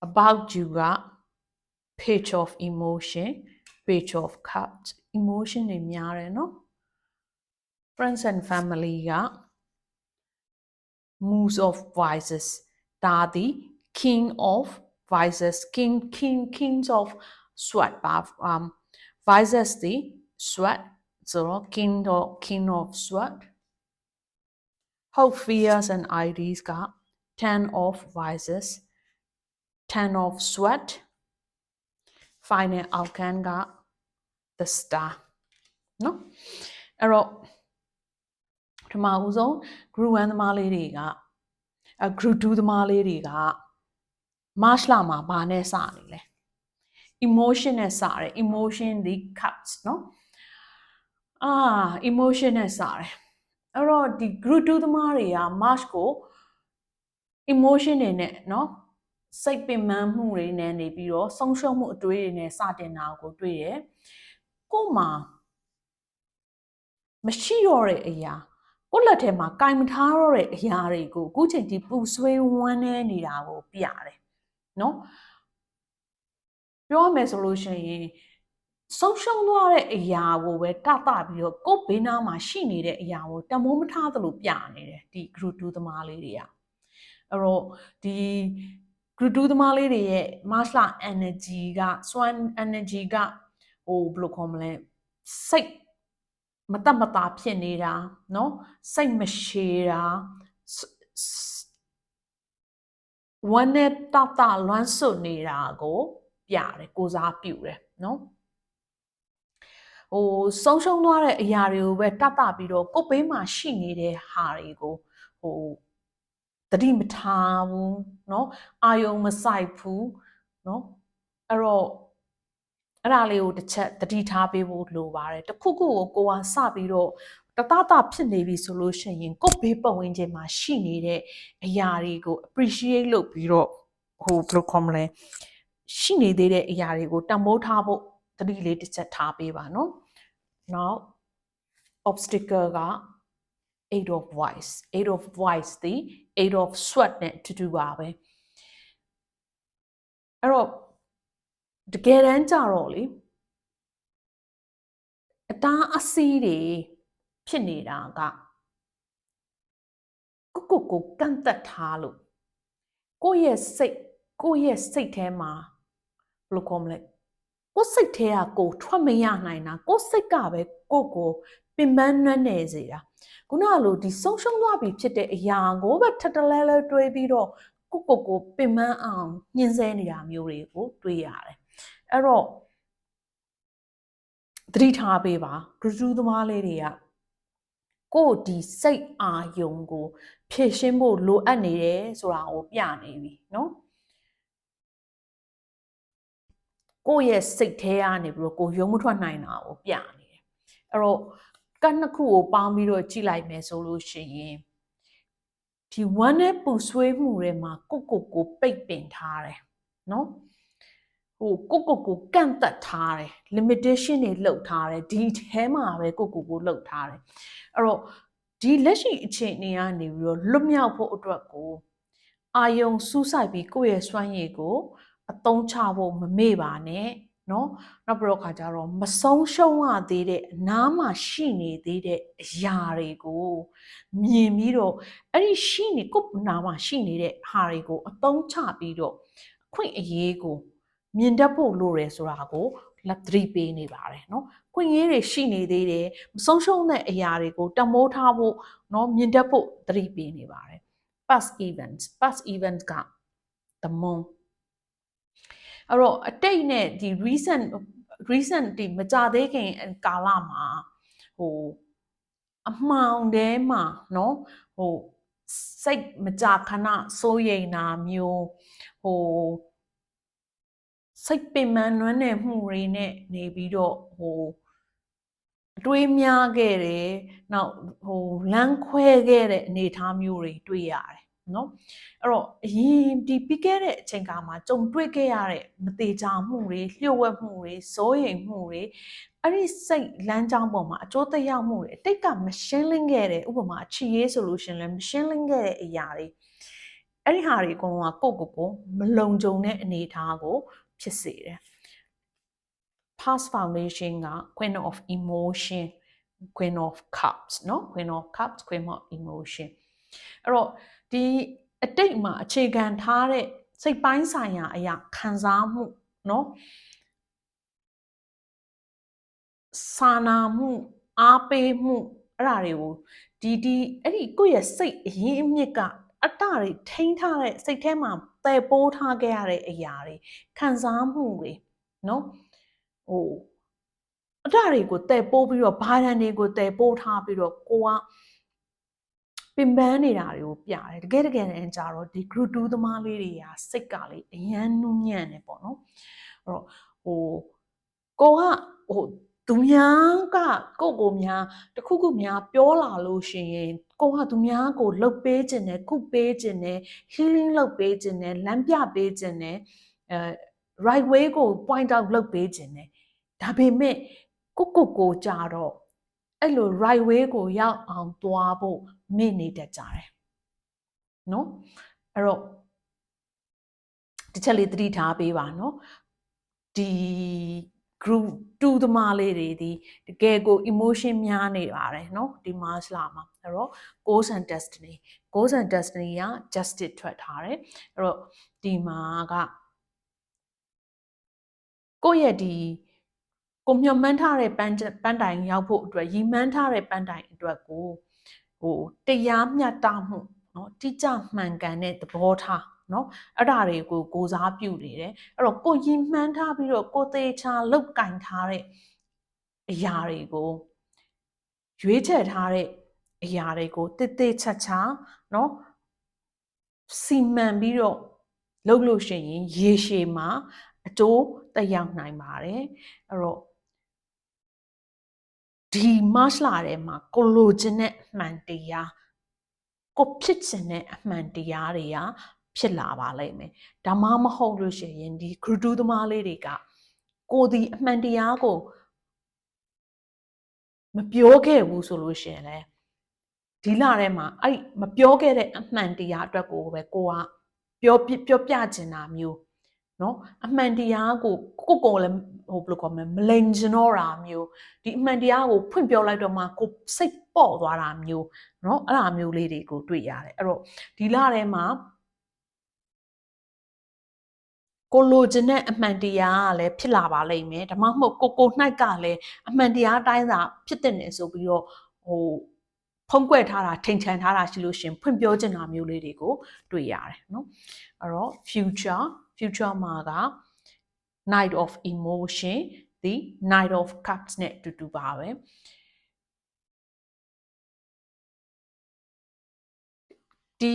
about you ကpage of emotion page of cups emotion တွေများတယ်เนาะ friends and family က moose of voices ဒါသည် king of voices kings of sword ပါvoices သည် sword ဆိုတော့ king of sword hope fears and ideas က ten of voices ten of sword final outcome က the star เนาะ အဲ့တော့ပထမဦးဆုံး group 1သမားလေးတွေက group 2သမားလေးတွေက March လမှာဘာနဲ့စနေလဲ emotion နဲ့စတယ် emotion the cups เนาะemotion နဲ့စတယ်အဲ့တော့ဒီ group 2သမားတွေက March ကို emotion တွေနဲ့เนาะစိတ်ပင်ပန်းမှုတွေနဲ့နေပြီးတော့ဆုံးရှုံးမှုအတွေးတွေနဲ့စတင်တာကိုတွေ့တယ်ကို့မှာမရှိတော့တဲ့အရာကိုယ့်လက်ထဲမှာကင်မထားတော့တဲ့အရာတွေကိုအခုချိန်ထိပူဆွေးဝမ်းနေနေတာကိုပြရတယ်เนาะပြောရမယ်ဆိုလို့ရှိရင်ဆုံးရှုံးသွားတဲ့အရာကိုပဲတတပြီးတော့ကိုယ့်ဘေးနားမှာရှိနေတဲ့အရာကိုတမိုးမထားသလိုပြနေတယ်ဒီ group 2သမားလေးတွေကအဲ့တော့ဒီ group 2သမားလေးတွေရဲ့ March လ energy က swan energy ကဘယ်လိုခေါ်မလဲစိတ်မတတ်မတာဖြစ်နေတာเนาะစိတ်မရှည်တာဝမ်းနဲ့တတလွမ်းဆွနေတာကိုပြတယ်ကိုစားပြုတယ်เนาะဆုံးရှုံးသွားတဲ့အရာတွေကိုပဲတတ်ပြီးတော့ကိုယ်ဘေးမှာရှိနေတဲ့ဟာတွေကိုသတိမထားဘူးเนาะအာယုံမဆိုင်ဘူးเนาะအဲ့တော့အဲ့ဒါလေးကိုတစ်ချက်သတိထားပေးဖို့လိုပါတယ်တခုခုကိုကိုကစပြီးတော့တဖြစ်နေပြီဆိုလို့ရှိရင်ကိုယ့်ဘေးပတ်ဝန်းကျင်မှာရှိနေတဲ့အရာတွေကို appreciate လုပ်ပြီးတော့ဘယ်လိုခေါ်မလဲရှိနေသေးတဲ့အရာတွေကိုတန်ဖိုးထားဖို့သတိလေးတစ်ချက်ထားပေးပါနော်နောက် obstacle က 8 of voice ဒီ 8 of sweat နဲ့တူတူပါပဲအဲ့တော့တကယ်တမ်းကြတော့လေအတားအဆီးတွေဖြစ်နေတာကကိုကန့်သက်ထားလို့ကိုယ့်ရဲ့စိတ်ထဲမှာဘယ်လိုခေါ်မလဲကိုယ်စိတ်ထဲကကိုထွက်မရနိုင်တာကိုယ်စိတ်ကပဲကိုပင်ပန်းနှွမ်းနေစေတာခုနကလိုဒီဆုံးရှုံးသွားပြီဖြစ်တဲ့အရာကိုပဲထပ်တလဲလဲတွေးပြီးတော့ကိုပင်ပန်းအောင်ညှင်းဆဲနေတာမျိုးတွေကိုတွေးရတယ်အဲ့တော့သတိထားပေးပါဂရုသမားလေးတွေကကိုဒီစိတ်အာယုံကိုဖြည့်ရှင်းဖို့လိုအပ်နေတယ်ဆိုတာကိုပြနေပြီเนาะကိုယ့်ရဲ့စိတ်ထဲကနေပြီးတော့ကိုရုံးမထွက်နိုင်တာကိုပြနေတယ်အဲ့တော့ကတ်နှစ်ခုကိုပေါင်းပြီးတော့ကြည့်လိုက်မယ်ဆိုလို့ရှိရင်ဒီဝမ်းနဲ့ပူဆွေးမှုတွေမှာကိုပိတ်ပင်ထားတယ်เนาะကိုကန့်သက်ထားတယ် limitation တွေလုပ်ထားတယ်ဒီထဲမှာပဲကိုလုပ်ထားတယ်အဲ့တော့ဒီလက်ရှိအခြေအနေကနေပြီးတော့လွတ်မြောက်ဖို့အတွက်ကိုအာယုံစူးစိုက်ပြီးကိုယ့်ရဲ့စွမ်းရည်ကိုအသုံးချဖို့မမေ့ပါနဲ့เนาะနောက်ပြီးတော့ခါကြတော့မဆုံးရှုံးရသေးတဲ့အနားမှာရှိနေသေးတဲ့အရာတွေကိုမြင်ပြီးတော့အဲ့ဒီရှိနေကိုယ့်နားမှာရှိနေတဲ့ဟာတွေကိုအသုံးချပြီးတော့အခွင့်အရေးကိုမြင်တတ်ဖို့လိုတယ်ဆိုတာကိုလက်သတိပေးနေပါတယ်เนาะခွင့်ရေးတွေရှိနေသေးတယ်မဆုံးရှုံးတဲ့အရာတွေကိုတမိုးထားဖို့เนาะမြင်တတ်ဖို့သတိပေးနေပါတယ် past events က the moon အဲ့တော့အတိတ်နဲ့ဒီ recent ဒီမကြသေးခင်ကာလမှာအမှောင်ထဲမှာเนาะစိတ်မကြခဏစိုးရိမ်တာမျိုးစိတ်ပင်ပန်းနွမ်းနယ်မှုတွေနဲ့နေပြီးတော့အတွေးများခဲ့တယ်နောက်လမ်းခွဲခဲ့တဲ့အနေအထားမျိုးတွေတွေ့ရတယ်နော်အဲ့တော့အရင်ဒီပြီးခဲ့တဲ့အချိန်ကမှကြုံတွေ့ခဲ့ရတဲ့မတေချာမှုတွေလျှို့ဝှက်မှုတွေစိုးရိမ်မှုတွေအဲ့ဒီစိတ်လမ်းကြောင်းပေါ်မှာအကျိုးသက်ရောက်မှုတွေအတိတ်ကမရှင်းလင်းခဲ့တဲ့ဥပမာအချီရေးဆိုလို့ရှင်လည်းမရှင်းလင်းခဲ့တဲ့အရာတွေအဲ့ဒီဟာတွေအကုန်လုံးကကိုမလုံခြုံတဲ့အနေအထားကိုဖြစ်စေတယ် past foundation က queen of emotion queen of cups เนาะ queen of cups queen of emotion အဲ့တော့ဒီအတိတ်မှာအခြေခံထားတဲ့စိတ်ပိုင်းဆိုင်ရာအရာခံစားမှုเนาะစာနာမှုအားပေးမှုအဲ့ဒါတွေကိုအဲ့ဒီကိုယ့်ရဲ့စိတ်အရင်းအမြစ်ကအတ္တတွေထိန်းထားတဲ့စိတ်ထဲမှာတည်ပိုးထားခဲ့ရတဲ့အရာတွေခံစားမှုတွေเนาะ အတားတွေကိုတည်ပိုးပြီးတော့ဘာဒန်တွေကိုတည်ပိုးထားပြီးတော့ကိုကပင်ပန်းနေတာတွေကိုပြတယ်တကယ်နဲ့ကြတော့ဒီ group 2သမားလေးတွေကစိတ်ကလေအရန်နူးညံ့နေပေါ့နော်အဲ့တော့ကိုကသူများကကိုများတခုခုများပြောလာလို့ရှိရင်ကိုကသူများကိုလှုပ်ပေးခြင်းနဲ့ခုပေးခြင်းနဲ့ healing လုပ်ပေးခြင်းနဲ့လမ်းပြပေးခြင်းနဲ့right way ကို point out လုပ်ပေးခြင်းနဲ့ဒါပေမဲ့ကိုကြတော့အဲ့လို right way ကိုရောက်အောင်သွားဖို့မေ့နေတတ်ကြတယ်နော်အဲ့တော့တစ်ချက်လေးသတိထားပေးပါနော်ဒီ group 2သမားလေးတွေဒီတကယ်ကို emotion များနေပါတယ်နော်ဒီ Mars လာမှာအဲ့တော့ goals and destiny က justice ထွက်ထားတယ်အဲ့တော့ဒီမှာကကိုယ့်ရဲ့ဒီကိုမျှော်မှန်းထားတဲ့ပန်းတိုင်ရောက်ဖို့အတွက်ရည်မှန်းထားတဲ့ပန်းတိုင်အတွက်ကိုတရားမျှတမှုနော်တိကျမှန်ကန်တဲ့သဘောထားနော်အဲ့ဒါတွေကိုကိုစားပြုနေတယ်အဲ့တော့ကိုရည်မှန်းထားပြီးတော့ကိုသေချာလုတ်ကင်ထားတဲ့အရာတွေကိုရွေးချယ်ထားတဲ့အရာတွေကိုတေချာနော်စီမံပြီးတော့လုပ်လို့ရှိရင်ရေရှည်မှာအကျိုးသက်ရောက်နိုင်ပါတယ်အဲ့တော့ဒီမတ်လထဲမှာကိုလိုချင်တဲ့အမှန်တရားကိုဖြစ်ချင်တဲ့အမှန်တရားတွေကဖြစ်လာပါလိမ့်မယ်ဒါမှမဟုတ်လို့ရှိရင်ဒီဂရုတူးသမားလေးတွေကကိုဒီအမှန်တရားကိုမပြောခဲ့ဘူးဆိုလို့ရှိရင်လည်းဒီလထဲမှာအဲ့မပြောခဲ့တဲ့အမှန်တရားအတွက်ကိုပဲကိုကပြောပြချင်တာမျိုးနော်အမှန်တရားကိုလည်းဘယ်လိုခေါ်မလဲမလိန်ကျင်တော့တာမျိုးဒီအမှန်တရားကိုဖွင့်ပြောလိုက်တော့မှကိုစိတ်ပေါ့သွားတာမျိုးနော်အဲ့ဒါမျိုးလေးတွေကိုတွေ့ရတယ်အဲ့တော့ဒီလထဲမှာကိုလိုချင်တဲ့အမှန်တရားကလည်းဖြစ်လာပါလိမ့်မယ်ဒါမှမဟုတ်ကို၌ကလည်းအမှန်တရားတိုင်းသာဖြစ်တဲ့နေဆိုပြီးတော့ဖုံးကွယ်ထားတာထိန်ချန်ထားတာရှိလို့ရှင်ဖွင့်ပြောချင်တာမျိုးလေးတွေကိုတွေ့ရတယ်နော်အဲ့တော့ future မှာက night of emotion the night of cups နဲ့တူပါပဲဒီ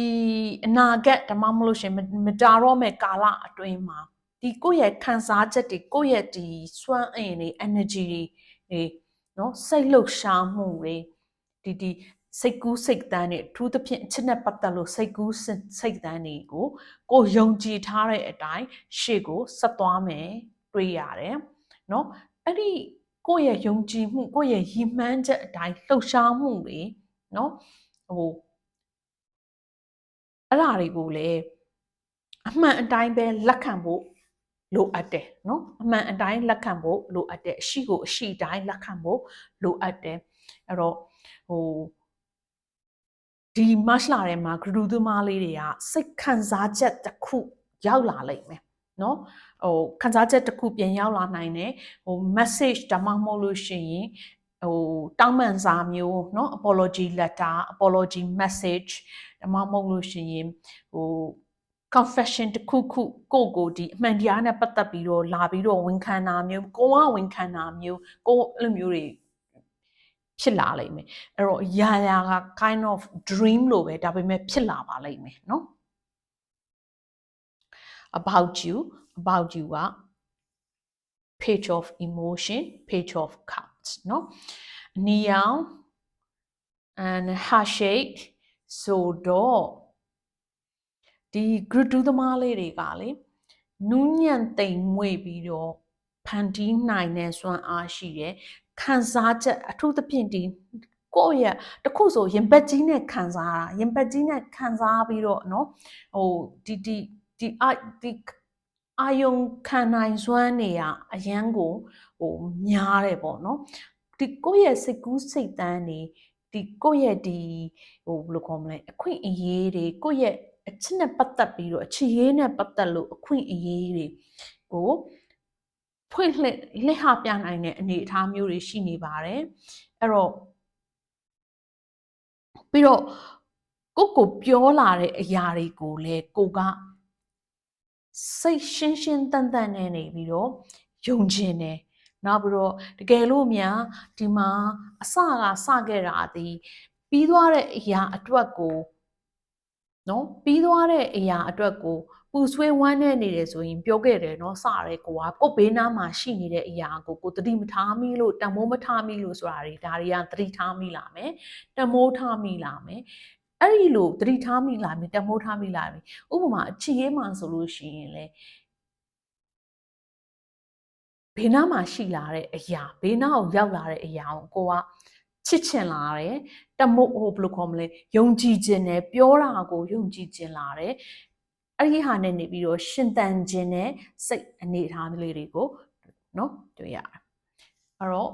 အနာဂတ်ဒါမှမဟုတ်ရှင်မတာတော့မဲ့ကာလအတွင်းမှာဒီကိုယ့်ရဲ့ခံစားချက်တွေကိုယ့်ရဲ့ဒီစွမ်းအင်တွေ energy တွေနော်စိတ်လှုပ်ရှားမှုတွေဒီစိတ်ကူးစိတ်တန်းတွေအထူးသဖြင့်အချက်နဲ့ပတ်သက်လို့စိတ်ကူးစိတ်တန်းတွေကိုကိုယုံကြည်ထားတဲ့အတိုင်းရှေ့ကိုဆက်သွားမယ်တွေ့ရတယ်နော်အဲ့ဒီကိုယ့်ရဲ့ယုံကြည်မှုကိုယ့်ရဲ့ရည်မှန်းချက်အတိုင်းလှုပ်ရှားမှုတွေနော်အဲ့ဒါတွေကိုလည်းအမှန်အတိုင်းပဲလက်ခံဖို့လိုအပ်တယ်နော်အမှန်အတိုင်းလက်ခံဖို့လိုအပ်တယ်အရှိကိုအရှိတိုင်းလက်ခံဖို့လိုအပ်တယ်အဲ့တော့ဒီမတ်လထဲမှာဂရုသမားလေးတွေကစိတ်ခံစားချက်တစ်ခုရောက်လာလိမ့်မယ်နော်ခံစားချက်တစ်ခုပြန်ရောက်လာနိုင်တယ်message ဒါမှမဟုတ်လို့ရှိရင်တောင်းပန်စာမျိုးเนาะ apology letter apology message ဒါမှမဟုတ်လို့ရှိရင်confession တစ်ခုကိုဒီအမှန်တရားနဲ့ပတ်သက်ပြီးတော့လာပြီးတော့ဝန်ခံတာမျိုးကိုကဝန်ခံတာမျိုးကိုအဲ့လိုမျိုးတွေဖြစ်လာလိမ့်မယ်အဲ့တော့ရာက kind of dream လို့ပဲဒါပေမဲ့ဖြစ်လာပါလိမ့်မယ်เนาะ about you က page of emotion page of cups เนาะအနီရောင် and heart shape ဆိုတော့ဒီ group 2သမားလေးတွေကလေနူးညံ့သိမ်မွေ့ပြီးတော့ဖန်တီးနိုင်တဲ့စွမ်းအားရှိတယ်ခံစားချက်အထူးသဖြင့်ဒီကိုယ့်ရဲ့တခုဆိုရင်ပတ်ကြီးနဲ့ခံစားတာရင်ပတ်ကြီးနဲ့ခံစားပြီးတော့เนาะဒီအာယုံခံနိုင်စွမ်းနေရအရန်ကိုများတယ်ပေါ့เนาะဒီကိုယ့်ရဲ့စိတ်ကူးစိတ်တန်းနေဒီကိုယ့်ရဲ့ဒီဘယ်လိုခေါ်မလဲအခွင့်အရေးတွေကိုယ့်ရဲ့အချစ်နဲ့ပတ်သက်ပြီးတော့အခြေရေးနဲ့ပတ်သက်လို့အခွင့်အရေးတွေကိုဖွင့်လှစ်လက်ဟပြနိုင်တဲ့အနေအထားမျိုးတွေရှိနေပါတယ်အဲ့တော့ပြီးတော့ကိုပြောလာတဲ့အရာတွေကိုလည်းကိုကစိတ်ရှင်းတန်နဲ့နေပြီးတော့ယုံကျင်တယ် နောက်ပြီးတော့တကယ်လို့များဒီမှာအစကစခဲ့တာဒီပြီးသွားတဲ့အရာအတွက်ကိုနော်ပြီးသွားတဲ့အရာအတွက်ကိုပူဆွေးဝမ်းနဲ့နေတယ်ဆိုရင်ပြောခဲ့တယ်နော်စရဲကိုကိုဘေးနားမှာရှိနေတဲ့အရာကိုသတိမထားမိလို့တမိုးမထားမိလို့ဆိုတာတွေဒါတွေကသတိထားမိလာမယ်တမိုးထားမိလာမယ်အဲ့ဒီလိုသတိထားမိလာမယ်တမိုးထားမိလာမယ်ဥပမာအချီရေးမှာဆိုလို့ရှိရင်လေဘေးနားမှာရှိလာတဲ့အရာဘေးနားကိုရောက်လာတဲ့အရာကိုကချစ်ချင်လာတယ်တမို့ဘယ်လိုခေါ်မလဲယုံကြည်ခြင်းနဲ့ပြောတာကိုယုံကြည်ခြင်းလာတယ်အဲ့ဒီဟာနဲ့နေပြီးတော့ရှင်သန်ခြင်းနဲ့စိတ်အနေထားလေးတွေကိုနော်တွေ့ရတယ်အဲ့တော့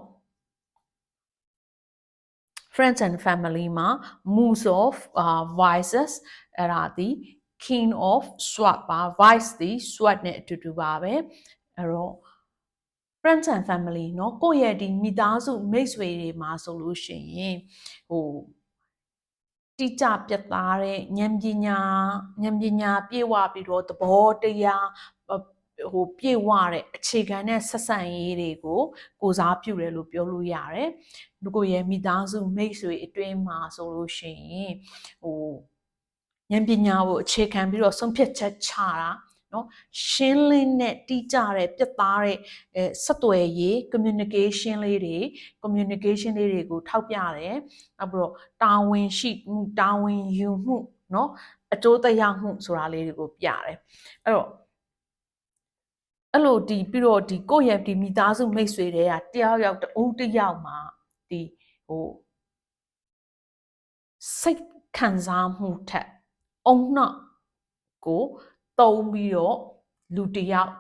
friends and family မှာ moves of vices အဲ့ဒါဒီ king of sword ပါ vice ဒီ sword နဲ့အတူတူပါပဲအဲ့တော့ friends and family เนาะကိုယ့်ရဲ့ဒီမိသားစုမိတ်ဆွေတွေမှာဆိုလို့ရှိရင်တိကျပြတ်သားတဲ့ဉာဏ်ပညာပြည့်ဝပြီးတော့သဘောတရားပြည့်ဝတဲ့အခြေခံတဲ့ဆက်ဆံရေးတွေကိုကိုစားပြုတယ်လို့ပြောလို့ရတယ်။ကိုယ့်ရဲ့မိသားစုမိတ်ဆွေအတွင်းမှာဆိုလို့ရှိရင်ဉာဏ်ပညာကိုအခြေခံပြီးတော့ဆုံးဖြတ်ချက်ချတာနော်ရှင်းလင်းတဲ့တိကျတဲ့ပြတ်သားတဲ့ဆက်သွယ်ရေး communication လေးတွေကိုထောက်ပြတယ်နောက်ပြီးတော့တာဝန်ရှိမှုတာဝန်ယူမှုနော်အကျိုးသက်မှုဆိုတာလေးတွေကိုပြတယ်အဲ့လိုပြီးတော့ကိုယ့်ရဲ့ဒီမိသားစုမိတ်ဆွေတွေကတယောက်မှာဒီစိတ်ခံစားမှုထက်အုံနောက်ကိုတုံးပြီးတော့လူတယောက်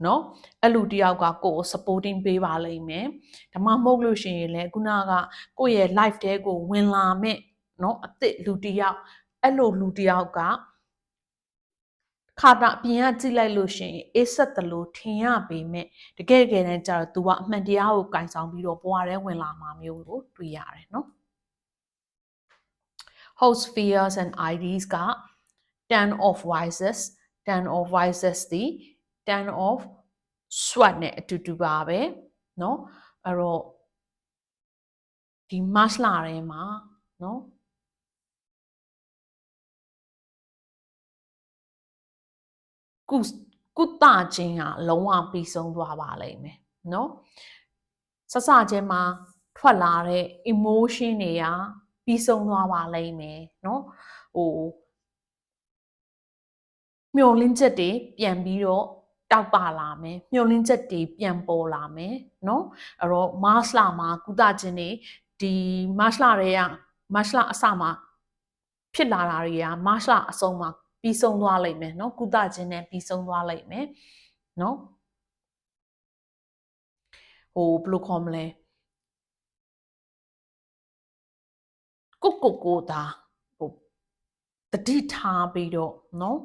နော်အဲ့လူတယောက်ကကိုယ် supporting ပေးပါလိမ့်မယ်ဒါမှမဟုတ်လို့ရှိရင်လည်းခုနကကိုယ့်ရဲ့ life တဲကိုဝင်လာမဲ့နော်အသစ်လူတယောက်အဲ့လိုလူတယောက်ကခါတာပြင်ရကြည့်လိုက်လို့ရှိရင်အေးဆက်တလို့ထင်ရပေမဲ့တကယ်တမ်းကျတော့ तू ကအမှန်တရားကိုကင်ဆောင်ပြီးတော့ဘဝထဲဝင်လာမှာမျိုးကိုတွေ့ရတယ်နော် host fears and IDs က 10 of vices ဒီ 10 of sword နဲ့အတူတူပါပဲเนาะအဲ့တော့ဒီ March လထဲမှာเนาะကုသခြင်းကလုံးဝပြီးဆုံးသွားပါလိမ့်မယ်เนาะစချင်းမှာထွက်လာတဲ့ emotion တွေကပြီးဆုံးသွားပါလိမ့်မယ်เนาะမျောလင်းချက်တွေပြန်ပြီးတော့တောက်ပလာမယ်မျောလင်းချက်တွေပြန်ပေါ်လာမယ်เนาะအဲ့တော့ March လမှာကုသခြင်းတွေဒီ March လအစမှာဖြစ်လာတာတွေက March လအဆုံးမှာပြီးဆုံးသွားလိမ့်မယ်เนาะကုသခြင်းနဲ့ပြီးဆုံးသွားလိမ့်မယ်เนาะဘယ်လိုခေါ်မလဲကိုသာတတိထားပြီးတော့เนาะ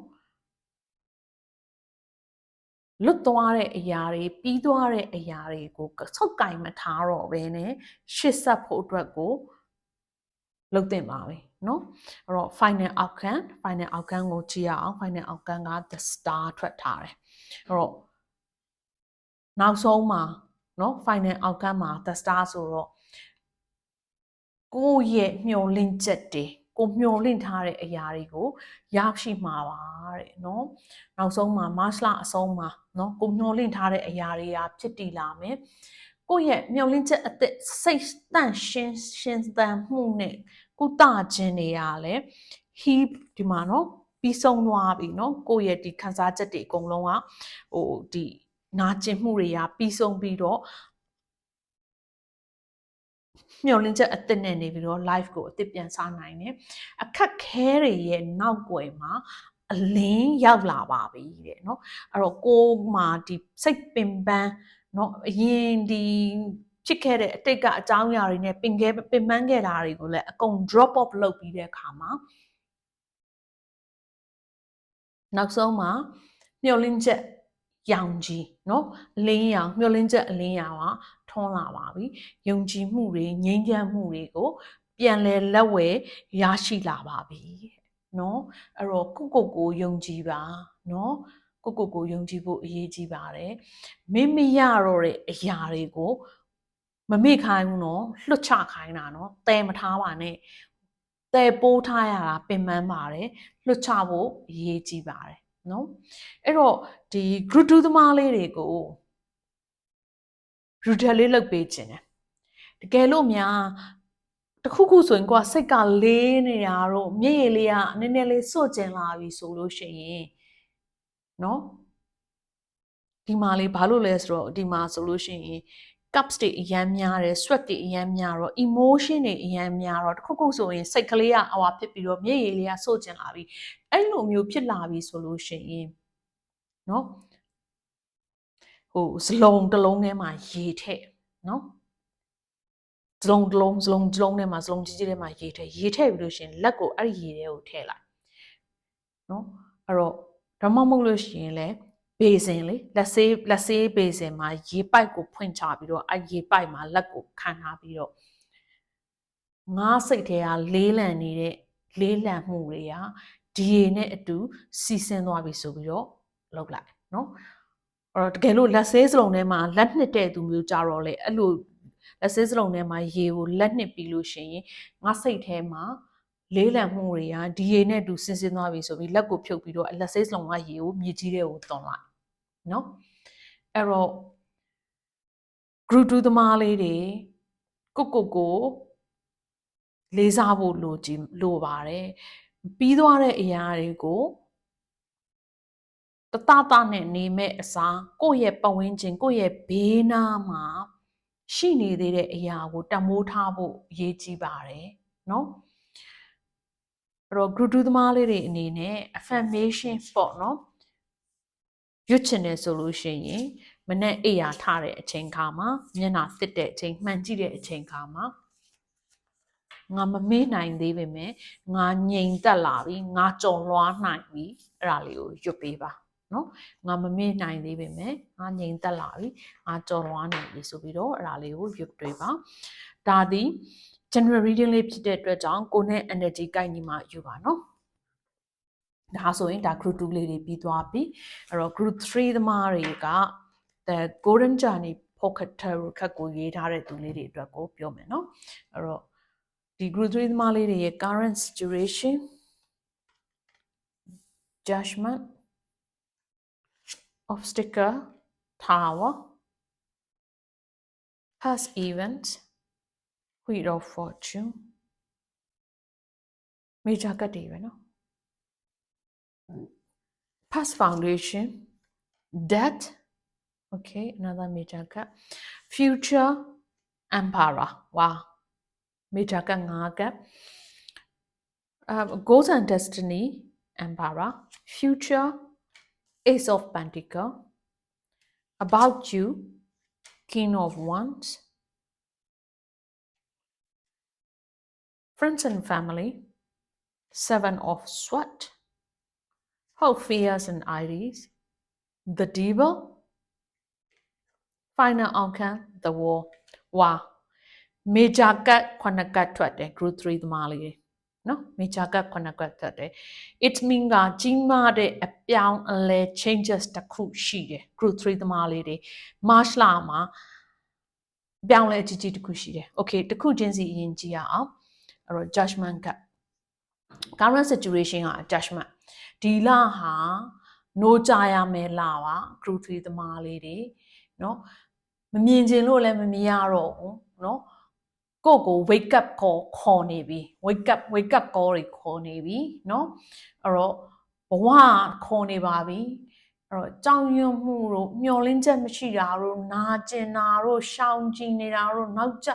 လွတ်သွားတဲ့အရာတွေပြီးသွားတဲ့အရာတွေကိုဆုပ်ကင်မထားတော့ဘဲနဲ့ရှစ်ဆက်ဖို့အတွက်ကိုလုပ်သင့်ပါပဲเนาะအဲ့တော့ final outcome ကိုကြည့်ရအောင် final outcome က the star ထွက်ထားတယ်အဲ့တော့နောက်ဆုံးမှာเนาะ final outcome မှာ the star ဆိုတော့ကိုယ့်ရဲ့မျှော်လင့်ချက်တွေကိုမျှော်လင့်ထားတဲ့အရာတွေကိုရရှိမှာပါတဲ့เนาะနောက်ဆုံးမှာ March လအဆုံးမှာเนาะကိုမျှော်လင့်ထားတဲ့အရာတွေကဖြစ်တည်လာမယ်ကိုယ့်ရဲ့မျှော်လင့်ချက်အသက်စိတ်တန့်ရှင်သန်မှုနဲ့ကုသခြင်းတွေကလည်း ဒီမှာเนาะပြီးဆုံးသွားပြီเนาะကိုယ့်ရဲ့ဒီခံစားချက်တွေအကုန်လုံးကဒီနာကျင်မှုတွေကပြီးဆုံးပြီးတော့မျှော်လင့်ချက်အသစ်နဲ့နေပြီးတော့ life ကိုအသစ်ပြန်စနိုင်တယ်အခက်ခဲတွေရဲ့နောက်ွယ်မှာအလင်းရောက်လာပါပြီတဲ့เนาะအဲ့တော့ကိုမှာဒီစိတ်ပင်ပန်းเนาะအရင်ဒီဖြစ်ခဲ့တဲ့အတိတ်ကအကြောင်းအရာတွေနဲ့ပင်ပန်းခဲ့တာတွေကိုလည်းအကုန် drop off လုပ်ပြီးတဲ့အခါမှာနောက်ဆုံးမှာမျှော်လင့်ချက်ရောင်ကြီးเนาะအလင်းရောင်မျှော်လင့်ချက်အလင်းရောင်ကထွန်းလာပါပြီယုံကြည်မှုတွေငြိမ်းချမ်းမှုတွေကိုပြန်လည်လက်ဝယ်ရရှိလာပါပြီเนาะအဲ့တော့ကိုယုံကြည်ပါเนาะ ကိုယုံကြည်ဖို့အရေးကြီးပါတယ်မင်းမရတော့တဲ့အရာတွေကိုမမေ့ခိုင်းဘူးနော်လွတ်ချခိုင်းတာနော်တဲမထားပါနဲ့တဲပိုးထားရတာပင်ပန်းပါတယ်လွတ်ချဖို့အရေးကြီးပါတယ်နော်အဲ့တော့ဒီ group 2သမားလေးတွေကို router လေးလုပ်ပေးခြင်းတယ်တကယ်လို့များတခုခုဆိုရင်ကိုကစိတ်ကလေးနေတာတော့မျက်ရည်လေးကနည်းနည်းလေးစွတ်ကျင်လာပြီဆိုလို့ရှိရင်နော်ဒီမှာလေးဘာလို့လဲဆိုတော့ဒီမှာဆိုလို့ရှိရင် cups တွေအရမ်းများတယ် sweat တွေအရမ်းများတော့ emotion တွေအရမ်းများတော့တခုခုဆိုရင်စိတ်ကလေးကအဝါဖြစ်ပြီးတော့မျက်ရည်လေးကစွတ်ကျင်လာပြီအဲ့လိုမျိုးဖြစ်လာပြီဆိုလို့ရှိရင်နော်ဟိုစလုံးတစ်လုံးထဲမှာရေထည့်နော်စလုံးထဲမှာစလုံးကြီးထဲမှာရေထည့်ပြီးလို့ရှိရင်လက်ကိုအဲ့ဒီရေထဲကိုထည့်လိုက်နော်အဲ့တော့ဒါမှမဟုတ်လို့ရှိရင်လည်းဘေးစင်လေလက်ဆေးဘေးစင်မှာရေပိုက်ကိုဖွင့်ချပြီးတော့အဲ့ရေပိုက်မှာလက်ကိုခံထားပြီးတော့ငါးစိတ်ထဲကလေးလံနေတဲ့လေးလံမှုတွေကဒီရေနဲ့အတူစီးဆင်းသွားပြီဆိုပြီးတော့လုပ်လိုက်နော်အဲ့တော့တကယ်လို့လက်ဆေးစလုံးထဲမှာလက်နှစ်တဲ့သူမျိုးကြတော့လေအဲ့လိုလက်ဆေးစလုံးထဲမှာရေကိုလက်နှစ်ပြီးလို့ရှိရင်ငါစိတ်ထဲမှာလေးလံမှုတွေကဒီရေနဲ့တူဆင်းဆင်းသွားပြီဆိုပြီးလက်ကိုဖြုတ်ပြီးတော့လက်ဆေးစလုံးကရေကိုမြေကြီးထဲကိုသွန်လိုက်နော်အဲ့တော့ group 2သမားလေးတွေကိုလေးစားဖို့လိုပါတယ်ပြီးသွားတဲ့အရာတွေကိုတနဲ့နေမဲ့အစားကိုယ့်ရဲ့ပတ်ဝန်းကျင်ကိုယ့်ရဲ့ဘေးနားမှာရှိနေသေးတဲ့အရာကိုတမိုးထားဖို့အရေးကြီးပါတယ်နော်အဲ့တော့ group 2သမားလေးတွေအနေနဲ့ affirmation ပေါ့နော်ရွတ်ချင်တယ်ဆိုလို့ရှိရင်မနေ့အိယာထားတဲ့အချိန်ခါမှာမျက်နှာတစ်တဲ့အချိန်မှန်ကြည့်တဲ့အချိန်ခါမှာငါမမေ့နိုင်သေးပေမဲ့ငါငြိမ်သက်လာပြီငါကြုံလွှားနိုင်ပြီအဲ့ဒါလေးကိုရွတ်ပေးပါနော်ငါမမေ့နိုင်သေးပေမဲ့ငါငြိမ်သက်လာပြီငါကြုံလွှားနိုင်ပြီဆိုပြီးတော့အဲ့ဒါလေးကိုရွတ်ပေးပါဒါဒီ general reading လေးဖြစ်တဲ့အတွက်ကြောင့်ကိုနဲ့ energy ကိုက်ညီမှယူပါနော်ဒါဆိုရင်ဒါ group 2လေးတွေပြီးသွားပြီအဲ့တော့ group 3သမားတွေက the golden journey pocket tarot ခက်ကိုရေးထားတဲ့သူလေးတွေအတွက်ကိုပြောမယ်နော်အဲ့တော့ဒီ group 3သမားလေးတွေရဲ့ current situation judgment obstacle tower past events wheel of fortune major ကတ်တွေပဲနော်past foundation death okay another major cut future emperor wow major cut 5 cut goals and destiny emperor future ace of pentacle about you king of wands friends and family 7 of swords hope fears and ideas the devil final outcome the war wow major cut 9 cut ထွက်တယ် group 3သမားလေးတွေနော် major cut 9 cut ထွက်တယ် it mean ကကြီးမားတဲ့အပြောင်းအလဲ changes တစ်ခုရှိတယ် group 3သမားလေးတွေ march လမှာပြောင်းလဲကြီးတစ်ခုရှိတယ် okay တစ်ခုချင်းစီအရင်ကြည့်ရအောင်အဲ့တော့ judgment cut current situation က judgment ဒီလဟာနိုးကြရမယ်လပါ group 3သမားလေးတွေနော်မမြင်ချင်လို့လည်းမမြင်ရတော့ဘူးနော်ကို wake up call ခေါ်နေပြီ wake up call တွေခေါ်နေပြီနော်အဲ့တော့ဘဝခေါ်နေပါပြီအဲ့တော့ကြောင်ရွံ့မှုတို့မျောလင်းချက်မရှိတာတို့နာကျင်တာတို့ရှောင်ကြဉ်နေတာတို့နောက်ကျ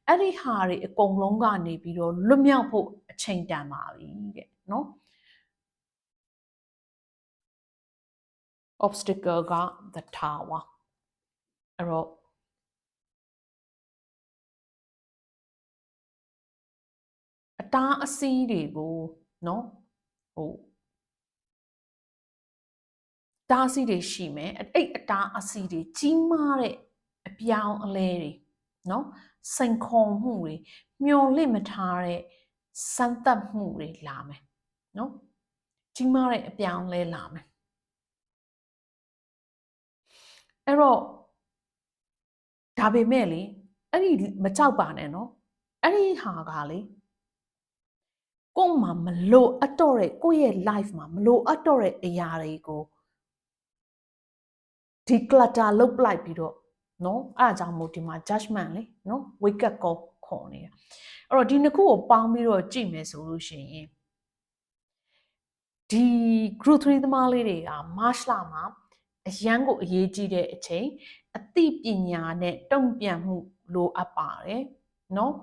အဲ့ဒီဟာတွေအကုန်လုံးကနေပြီးတော့လွတ်မြောက်ဖို့အချိန်တန်ပါပြီတဲ့နော် obstacle က the tower အဲ့တော့အတားအဆီးတွေကိုနော်ဟိုတားအဆီးတွေရှိမယ်အဲ့အတားအဆီးတွေကြီးမားတဲ့အပြောင်းအလဲတွေနော်စိန်ခေါ်မှုတွေမျော်လင့်မထားတဲ့စမ်းသပ်မှုတွေလာမယ်နော်ကြီးမားတဲ့အပြောင်းလဲလာမယ် အဲ့တော့ဒါပေမဲ့လေအဲ့ဒီမကြောက်ပါနဲ့နော်အဲ့ဒီဟာကလေကို့မှာမလို့အတော့တဲ့ကိုယ့်ရဲ့ life မှာမလို့အတော့တဲ့အရာတွေကိုဒီ clutter လုတ်ပလိုက်ပြီးတော့နော်အဲ့ဒါကြောင့်မို့ဒီမှာ judgment လေနော် wake up call ခေါ်နေတာအဲ့တော့ဒီနှစ်ခုကိုပေါင်းပြီးတော့ကြည့်မယ်ဆိုလို့ရှိရင်ဒီ group 3 သမားလေးတွေက March လမှာအရန်ကိုအရေးကြီးတဲ့အချိန်အသိပညာနဲ့တုံ့ပြန်မှုလိုအပ်ပါတယ်နော်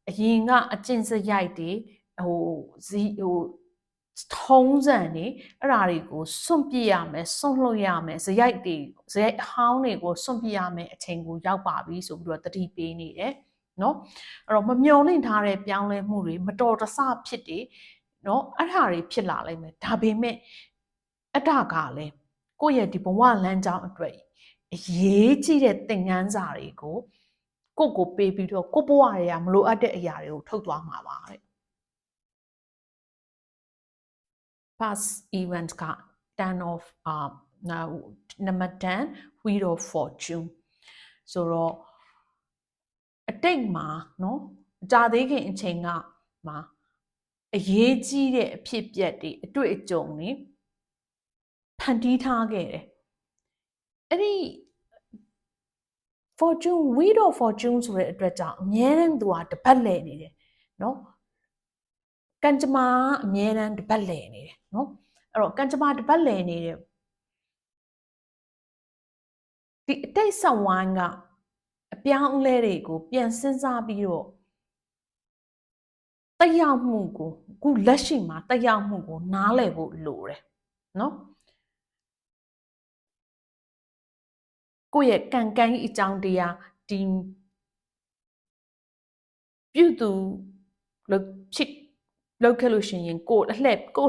အရင်ကအကျင့်စရိုက်တွေထုံးစံနေအဲ့ဓာတွေကိုစွန့်ပစ်ရမယ်စွန့်လွတ်ရမယ်ဇယိုက်အဟောင်းတွေကိုစွန့်ပစ်ရမယ်အချိန်ကိုရောက်ပါပြီဆိုပြီးတော့တတိပေးနေတယ်နော်အဲ့တော့မမျော်လင့်ထားတဲ့ပြောင်းလဲမှုတွေမတော်တဆဖြစ်တယ်နော်အဲ့ဓာတွေဖြစ်လာလိမ့်မယ်ဒါပေမဲ့အဲ့ဒါကလည်းကိုယ့်ရဲ့ဒီဘဝလမ်းကြောင်းအတွက်အရေးကြီးတဲ့သင်ခန်းစာတွေကိုကိုပေးပြီးတော့ကိုဘဝတွေကမလိုအပ်တဲ့အရာတွေကိုထုတ်သွားမှာပါတဲ့past events က 10 of number 10 wheel of fortune ဆိုတော့အတိတ်မှာနော်ကြာသေးခင်အချိန်ကမှာအရေးကြီးတဲ့အဖြစ်အပျက်တွေအတွေ့အကြုံတွေဖန်တီးထားခဲ့တယ်အဲ့ဒီ fortune wheel of fortune ဆိုတဲ့အတွက်ကြောင့်အမြဲတမ်းသူကတပတ်လည်နေတယ်နော်ကံကြမ္မာအမြဲတမ်းတပတ်လည်နေတယ်နော်အဲ့တော့ကံကြမ္မာတပတ်လည်နေတယ်ဒီအတိတ်ဆက်ဝိုင်းကအပြောင်းအလဲတွေကိုပြန်စဉ်းစားပြီးတော့တက်ရောက်မှုကိုအခုလက်ရှိမှာတက်ရောက်မှုကိုနားလည်ဖို့လိုတယ်နော်ကိုယ့်ရဲ့ကံကံအကြောင်းတရားဒီပြုသူလောက်ခဲ့လို့ရှိရင်ကိုယ်လှည့်က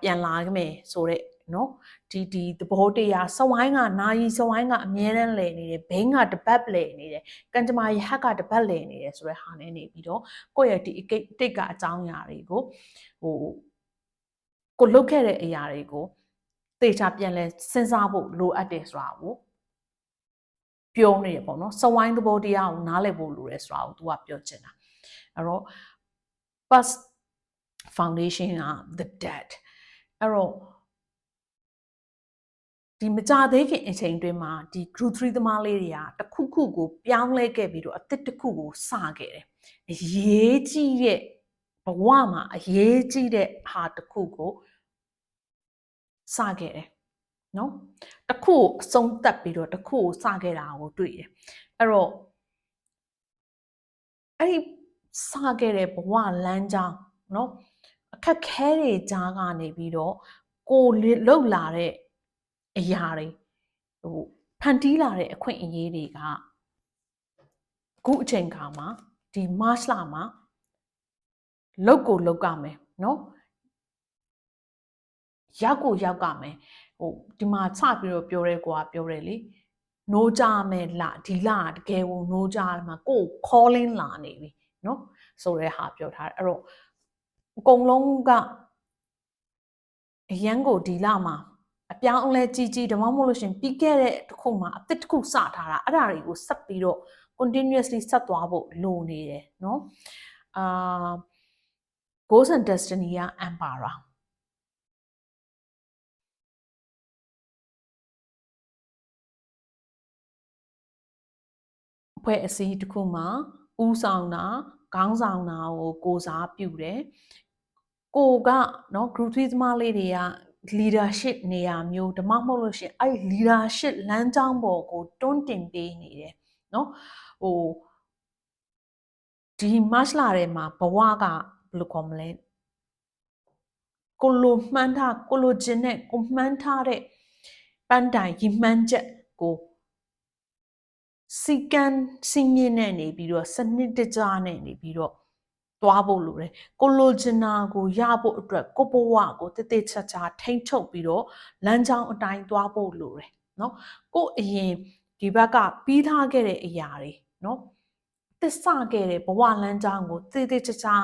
ပြန်လာမယ်ဆိုတဲ့နော်ဒီသဘောတရားစဝိုင်းကနာယီစဝိုင်းကအမြဲတမ်းလည်နေတယ်ဘိန်းကတပတ်လည်နေတယ်ကံကြမ္မာရဟတ်ကတပတ်လည်နေတယ်ဆိုတဲ့ဟာနဲ့နေပြီးတော့ကိုယ့်ရဲ့ဒီတိတ်ကအကြောင်းအရာတွေကိုကိုလုတ်ခဲ့တဲ့အရာတွေကိုသေချာပြန်လဲစဉ်းစားဖို့လိုအပ်တယ်ဆိုတာကိုပြောနေရပေါ့နော်စဝိုင်းသဘောတရားကိုနားလည်ဖို့လိုတယ်ဆိုတာကို तू ကပြောချင်တာအဲ့တော့ past foundation က the dead အဲ့တော့ဒီမကြသေးခင်အချိန်တွင်းမှာဒီ group 3 သမားလေးတွေကတစ်ခုခုကိုပြောင်းလဲခဲ့ပြီးတော့အသစ်တစ်ခုကိုစခဲ့တယ်အရေးကြီးတဲ့ဘဝမှာအရေးကြီးတဲ့ဟာတစ်ခုကိုစခဲ့တယ်နော်တစ်ခုကိုအဆုံးသတ်ပြီးတော့တစ်ခုကိုစခဲ့တာကိုတွေ့တယ်အဲ့တော့အဲ့ဒီစခဲ့တဲ့ဘဝလမ်းကြောင်းနော်အခက်ခဲတွေကြားကနေပြီးတော့ကိုလှုပ်လာတဲ့အရာတွေဖန်တီးလာတဲ့အခွင့်အရေးတွေကအခုအချိန်ခါမှာဒီ March လမှာလောက်ကမယ်နော်ရောက်ကမယ်ဒီမှာစပြီးတော့ပြောရဲကွာပြောတယ်လေနိုးကြမယ်ဒီလတကယ်ကိုနိုးကြမှာကိုယ် calling လာနေပြီနော်ဆိုတဲ့ဟာပြောထားတယ်အဲ့တော့အကုန်လုံးကအရန်ကိုဒီလမှာအပြောင်းအလဲကြီးဒါမှမဟုတ်လို့ရှင်ပြီးခဲ့တဲ့တစ်ခုမှာအသစ်တစ်ခုစထားတာအဲ့ဒါတွေကိုဆက်ပြီးတော့ continuously ဆက်သွားဖို့လိုနေတယ်နော်Goals and Destiny က Emperorဖွဲ့အစည်းတစ်ခုမှာဦးဆောင်တာခေါင်းဆောင်တာကိုစားပြုတယ်ကိုကနော် group 3 သမားလေးတွေက leadership နေရာမျိုးဒါမှမဟုတ်လို့ရှင်အဲ့ leadership လမ်းကြောင်းပေါ်ကိုတွန်းတင်ပေးနေတယ်နော်ဒီ March လထဲမှာဘဝကဘယ်လိုခေါ်မလဲကိုလိုမှန်းထားကိုလိုချင်တဲ့ကိုမှန်းထားတဲ့ပန်းတိုင်ရည်မှန်းချက်ကိုစီကံစီမြင့်နဲ့နေပြီးတော့စနစ်တကျနဲ့နေပြီးတော့သွားဖို့လိုတယ်ကိုလိုချင်တာကိုရဖို့အတွက်ကိုဘဝကိုတည်တည်ချာချာထိန်းချုပ်ပြီးတော့လမ်းကြောင်းအတိုင်းသွားဖို့လိုတယ်နော်ကိုအရင်ဒီဘက်ကပြီးထားခဲ့တဲ့အရာတွေနော်သစ္စာခဲ့တဲ့ဘဝလမ်းကြောင်းကိုတည်တည်ချာချာ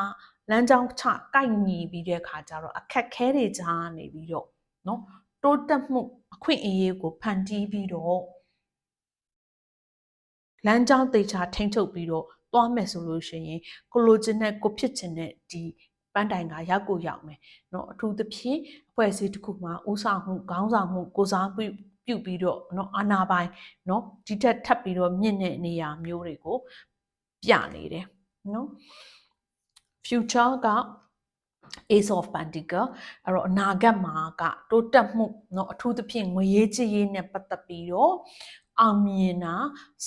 လမ်းကြောင်းချကိုက်ညီပြီးတဲ့ခါကျတော့အခက်ခဲတွေကြားနေပြီးတော့နော်တိုးတက်မှုအခွင့်အရေးကိုဖန်တီးပြီးတော့ လမ်းကြောင်းတေချာထိန်းချုပ်ပြီးတော့သွားမယ်ဆိုလို့ရှိရင်ကိုလိုချင်တဲ့ကိုဖြစ်ချင်တဲ့ဒီပန်းတိုင်ကရောက်ကိုရောက်မယ်เนาะအထူးသဖြင့်အဖွဲ့အစည်းတစ်ခုမှာဦးဆောင်မှုခေါင်းဆောင်မှုကိုစားပြုပြီးတော့เนาะအာဏာပိုင်เนาะဒီထက်ထပ်ပြီးတော့မြင့်တဲ့နေရာမျိုးတွေကိုပြနေတယ်เนาะ future က Ace of Pentacles အဲ့တော့အနာဂတ်မှာကတိုးတက်မှုเนาะအထူးသဖြင့်ငွေရေးကြေးရေးနဲ့ပတ်သက်ပြီးတော့အောင်မြင်တာ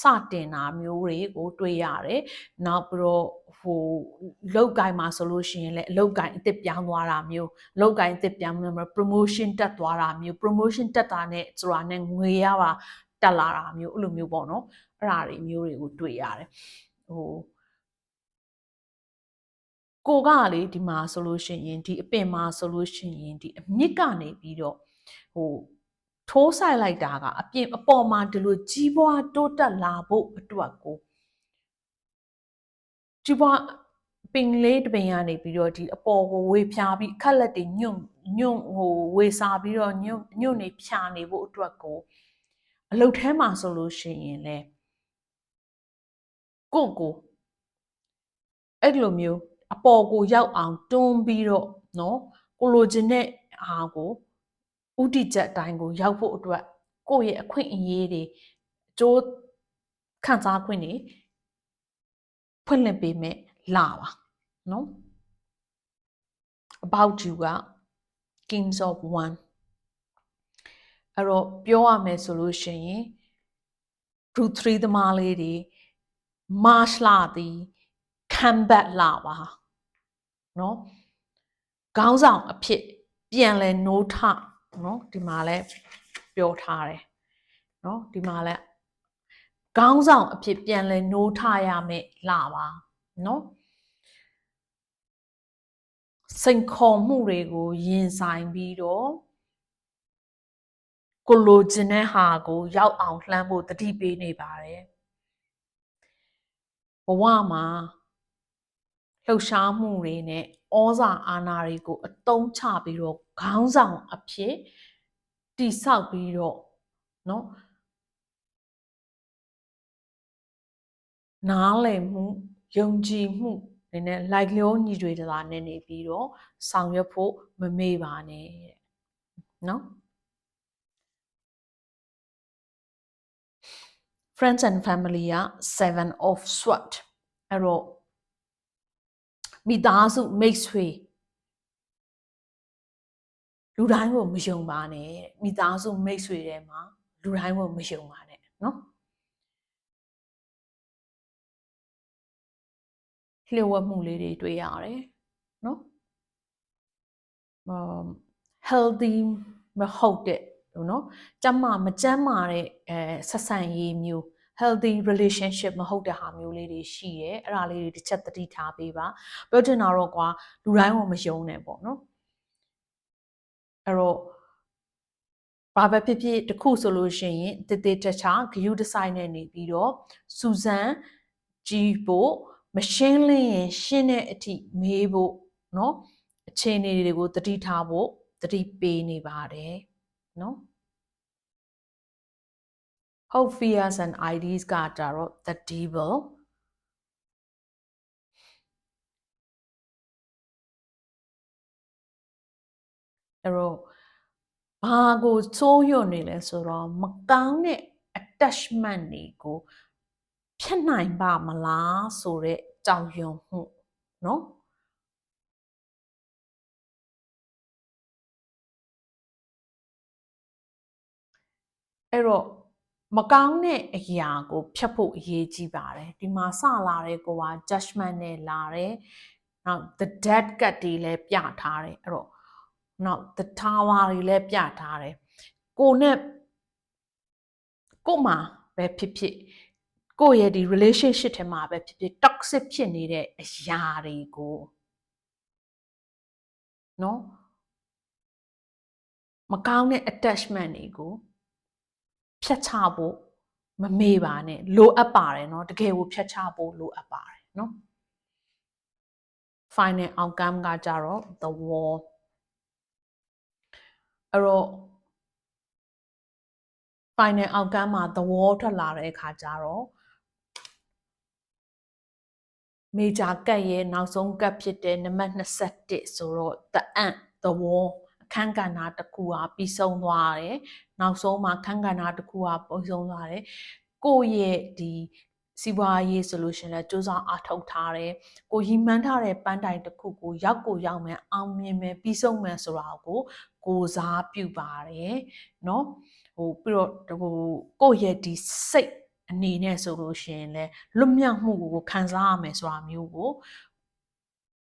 စတင်တာမျိုးတွေကိုတွေ့ရတယ်။နောက်ပြီးတော့လောက်ကိုင်းမှာဆိုလို့ရှိရင်လည်းအလောက်ကိုင်းအစ်စ်ပြောင်းသွားတာမျိုးလောက်ကိုင်းအစ်စ်ပြောင်းလို့ promotion တက်သွားတာမျိုး promotion တက်တာနဲ့ဆိုတာနဲ့ငွေရပါတက်လာတာမျိုးအဲ့လိုမျိုးပေါ့နော်။အဲ့ဒါတွေမျိုးတွေကိုတွေ့ရတယ်။ကိုကလေဒီမှာဆိုလို့ရှိရင်ဒီအပင်မှာဆိုလို့ရှိရင်ဒီအမြစ်ကနေပြီးတော့ထိုးဆိုင်လိုက်တာကအပေါ်မှာဒီလိုကြီးပွားတိုးတက်လာဖို့အတွက်ကိုကြီးပွားပင်လေးတစ်ပင်ကနေပြီးတော့ဒီအပေါ်ကိုဝေဖြာပြီးအခက်လက်တွေညွန့်ဝေစာပြီးတော့ညွန့်နေဖြာနေဖို့အတွက်ကိုအလုပ်ထဲမှာဆိုလို့ရှိရင်လေကိုအဲ့လိုမျိုးအပေါ်ကိုရောက်အောင်တွန်းပြီးတော့เนาะကိုလိုချင်တဲ့အားကိုဥတီချက်အတိုင်းကိုရောက်ဖို့အတွက်ကိုယ့်ရဲ့အခွင့်အရေးတွေအကျိုးခံစားခွင့်တွေဖွင့်လှစ်ပေးမယ်လာပါနော် about you က Kings of One အဲ့တော့ပြောရမယ်ဆိုလို့ရှိရင် Root 3 သမားလေးတွေ March လသည် comeback လာပါနော်ခေါင်းဆောင်အဖြစ်ပြန်လဲနိုးထနော်ဒီမှာလဲပြောထားတယ်နော်ဒီမှာလဲခေါင်းဆောင်အဖြစ်ပြန်လဲနိုးထရမယ်လာပါနော်စိန်ခေါ်မှုတွေကိုရင်ဆိုင်ပြီးတော့ကိုလိုချင်တဲ့ဟာကိုရောက်အောင်လှမ်းဖို့တတိပေးနေပါတယ်ဘဝမှာလှုပ်ရှားမှုတွေနဲ့ဩဇာအာဏာတွေကိုအသုံးချပြီးတော့ခေါင်းဆောင်အဖြစ်တိဆောက်ပြီးတော့နော်နားလည်မှုယုံကြည်မှုတွေနဲ့လိုက်လျောညီတွေတလားနဲ့နေပြီးတော့ဆောင်ရွက်ဖို့မမေ့ပါနဲ့နော် friends and family က seven of swords အဲ့တော့မိသားစုမိတ်ဆွေလူတိုင်းကိုမယုံပါနဲ့မိသားစုမိတ်ဆွေတွေမှာလူတိုင်းကိုမယုံပါနဲ့နော်လျှို့ဝှက်မှုလေးတွေတွေ့ရတယ်နော်healthy မဟုတ်တဲ့နော်ကျန်းမာမကျန်းမာတဲ့ဆက်ဆံရေးမျိုး healthy relationship မဟုတ်တဲ့ဟာမျိုးလေးတွေရှိတယ်အဲ့ဒါလေးတွေတစ်ချက်သတိထားပေးပါပြောချင်တာတော့ကွာလူတိုင်းကိုမယုံနဲ့ပေါ့နော်အဲ့တော့ဘာပဲဖြစ်ဖြစ်တခုဆိုလို့ရှိရင်တည်တခြားဂရုတစိုက်နဲ့နေပြီးတော့စူဇန်ကြည့်ဖို့မရှင်းလင်းရင်ရှင်းတဲ့အထိမေးဖို့เนาะအခြေအနေတွေကိုသတိထားဖို့သတိပေးနေပါတယ်เนาะ hope fears and ideas ကကြတော့ the devil အဲ့တော့ဘာကိုစိုးရွံ့နေလဲဆိုတော့မကောင်းတဲ့ attachment တွေကိုဖြတ်နိုင်ပါမလားဆိုတဲ့ကြောင်ရွံ့မှုเนาะအဲ့တော့မကောင်းတဲ့အရာကိုဖြတ်ဖို့အရေးကြီးပါတယ်ဒီမှာစလာတဲ့ကိုက judgment နဲ့လာတယ်နောက် the dead cat တွေလည်းပြထားတယ်အဲ့တော့နောက် the tower တွေလည်းပြထားတယ်ကိုနဲ့ကိုမှပဲဖြစ်ဖြစ်ကိုရဲ့ဒီ relationship ထဲမှာပဲဖြစ်ဖြစ် toxic ဖြစ်နေတဲ့အရာတွေကိုเนาะမကောင်းတဲ့ attachment တွေကိုဖြတ်ချဖို့မမေ့ပါနဲ့လိုအပ်ပါတယ်เนาะတကယ်ကိုဖြတ်ချဖို့လိုအပ်ပါတယ်เนาะ final outcome ကကြတော့ the wall အဲ့တော့ final outcome မှာ the wall ထွက်လာတဲ့အခါကျတော့ major ကတ်ရဲ့နောက်ဆုံးကတ်ဖြစ်တဲ့နံပါတ်21ဆိုတော့ the ant the wall အခန်းကဏ္ဍတစ်ခုဟာပြီးဆုံးသွားတယ်နောက်ဆုံးမှာအခန်းကဏ္ဍတစ်ခုဟာပြီးဆုံးသွားတယ်ကိုယ့်ရဲ့ဒီစီးပွားရေးဆိုလို့ရှင်လဲစူးစမ်းအားထုတ်ထားတယ်ကိုရီမှန်းထားတဲ့ပန်းတိုင်တစ်ခုကိုရောက်မယ်အောင်မြင်မယ်ပြီးဆုံးမယ်ဆိုတာကိုစားပြုပါတယ်เนาะပြီးတော့ကိုယ့်ရဲ့ဒီစိတ်အနေနဲ့ဆိုလို့ရှိရင်လဲလွတ်မြောက်မှုကိုခံစားရမယ်ဆိုတာမျိုးကို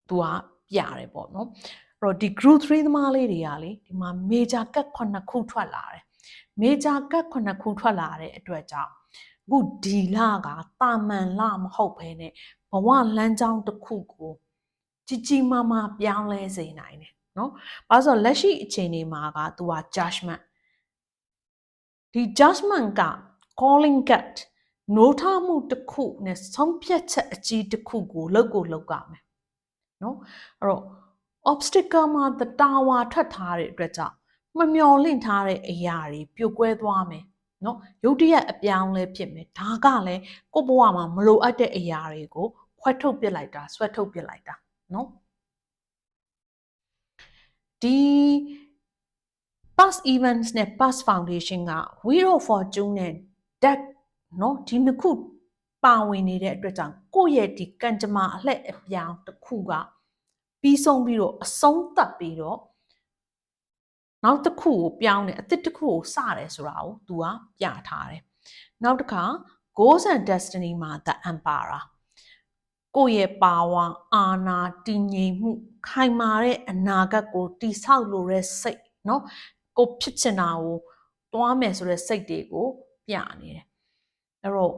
သူကပြတယ်ပေါ့နော်အဲ့တော့ဒီ group 3သမားလေးတွေကလေဒီမှာ major cut 9ခုထွက်လာတယ် major cut 9ခုထွက်လာတဲ့အတွက်ကြောင့်အခုဒီလကတာမန်လမဟုတ်ဘဲနဲ့ဘဝလမ်းကြောင်းတစ်ခုကိုကြီးမားပြောင်းလဲစေနိုင်တယ်နော်။ဘာလို့ဆိုလက်ရှိအခြေအနေမှာကသူက judgment ဒီ judgment က calling cut နိုးထမှုတစ်ခုနဲ့ဆုံးဖြတ်ချက်အကြီးတစ်ခုကိုလောက်ရမယ်နော်အဲ့တော့ obstacle မှာ the tower ထွက်ထားတဲ့အတွက်ကြောင့်မမျော်လင့်ထားတဲ့အရာတွေပြိုကွဲသွားမယ်နော်ရုတ်တရက်အပြောင်းလဲဖြစ်မယ်ဒါကလည်းကိုယ့်ဘဝမှာမလိုအပ်တဲ့အရာတွေကိုခွဲထုတ်ပစ်လိုက်တာဆွဲထုတ်ပစ်လိုက်တာနော်ဒီ past events နဲ့ past foundation က wheel of fortune နဲ့ deck နော်ဒီနှစ်ခုပါဝင်နေတဲ့အတွက်ကြောင့်ကိုယ့်ရဲ့ဒီကံကြမ္မာအလှည့်အပြောင်းတစ်ခုကပြီးဆုံးပြီးတော့အဆုံးသတ်ပြီးတော့နောက်တစ်ခုကိုပြောင်းတယ်အသစ်တစ်ခုကိုစတယ်ဆိုတာကို तू ကပြထားတယ်နောက်တစ်ခါ goals and destiny မှာ the emperor ကိုယ့်ရဲ့ power အာဏာတည်ငြိမ်မှုခိုင်မာတဲ့အနာဂတ်ကိုတည်ဆောက်လိုတဲ့စိတ်เนาะကိုဖြစ်ချင်တာကိုတွားမယ်ဆိုတဲ့စိတ်တွေကိုပြနေတယ်အဲ့တော့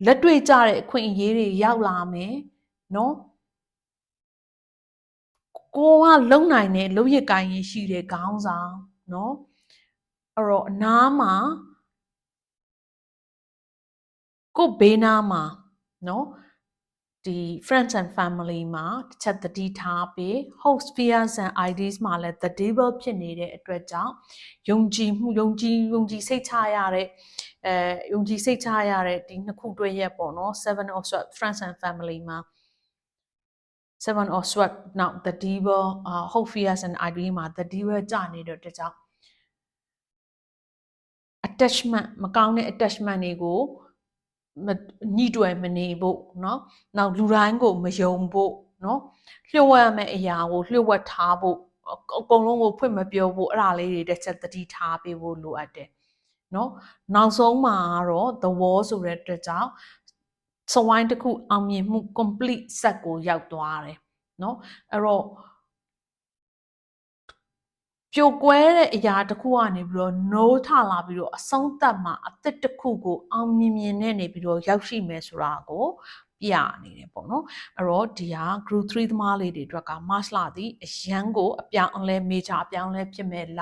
လက်တွေ့ကြတဲ့အခွင့်အရေးတွေရောက်လာမယ်เนาะကိုကလုံနိုင်တဲ့လုံရကိုင်းရင်ရှိတဲ့ခေါင်းဆောင်เนาะအဲ့တော့အနားမှာကိုဘေးနားမှာเนาะဒီ friends and family မှာတစ်ချက်သတိထားပြီး host fears and ideas မှာလည်း the devil ဖြစ်နေတဲ့အတွက်ကြောင့်ယုံကြည်စိတ်ချရတဲ့ယုံကြည်စိတ်ချရတဲ့ဒီနှစ်ခုတွဲရက်ပေါ့နော် seven of swords friends and family မှာ seven of swords now the devil hope fears and ideas မှာ the devil ကြနေတဲ့အတွက်ကြောင့် attachment မကောင်းတဲ့ attachment တွေကိုညှိတွယ်မနေဖို့เนาะနောက်လူတိုင်းကိုမယုံဖို့เนาะလျှို့ဝှက်မဲ့အရာကိုလျှို့ဝှက်ထားဖို့အကုန်လုံးကိုဖွင့်မပြောဖို့အဲ့ဒါလေးတွေတစ်ချက်သတိထားပေးဖို့လိုအပ်တယ်เนาะနောက်ဆုံးမှာကတော့ the wall ဆိုတဲ့အတွက်ကြောင့်စဝိုင်းတစ်ခုအောင်မြင်မှု complete set ကိုရောက်သွားတယ်เนาะအဲ့တော့ပြိုကွဲတဲ့အရာတစ်ခုကနေပြီးတော့ no ထလာပြီးတော့အဆုံးသတ်မှာအသစ်တစ်ခုကိုအောင်မြင်နဲ့နေပြီးတော့ရောက်ရှိမယ်ဆိုတာကိုပြနေတယ်ပေါ့နော်အဲ့တော့ဒီဟာ group 3သမားလေးတွေအတွက်က March လသည်အရန်ကိုအပြောင်းအလဲ major အပြောင်းလဲဖြစ်မဲ့လ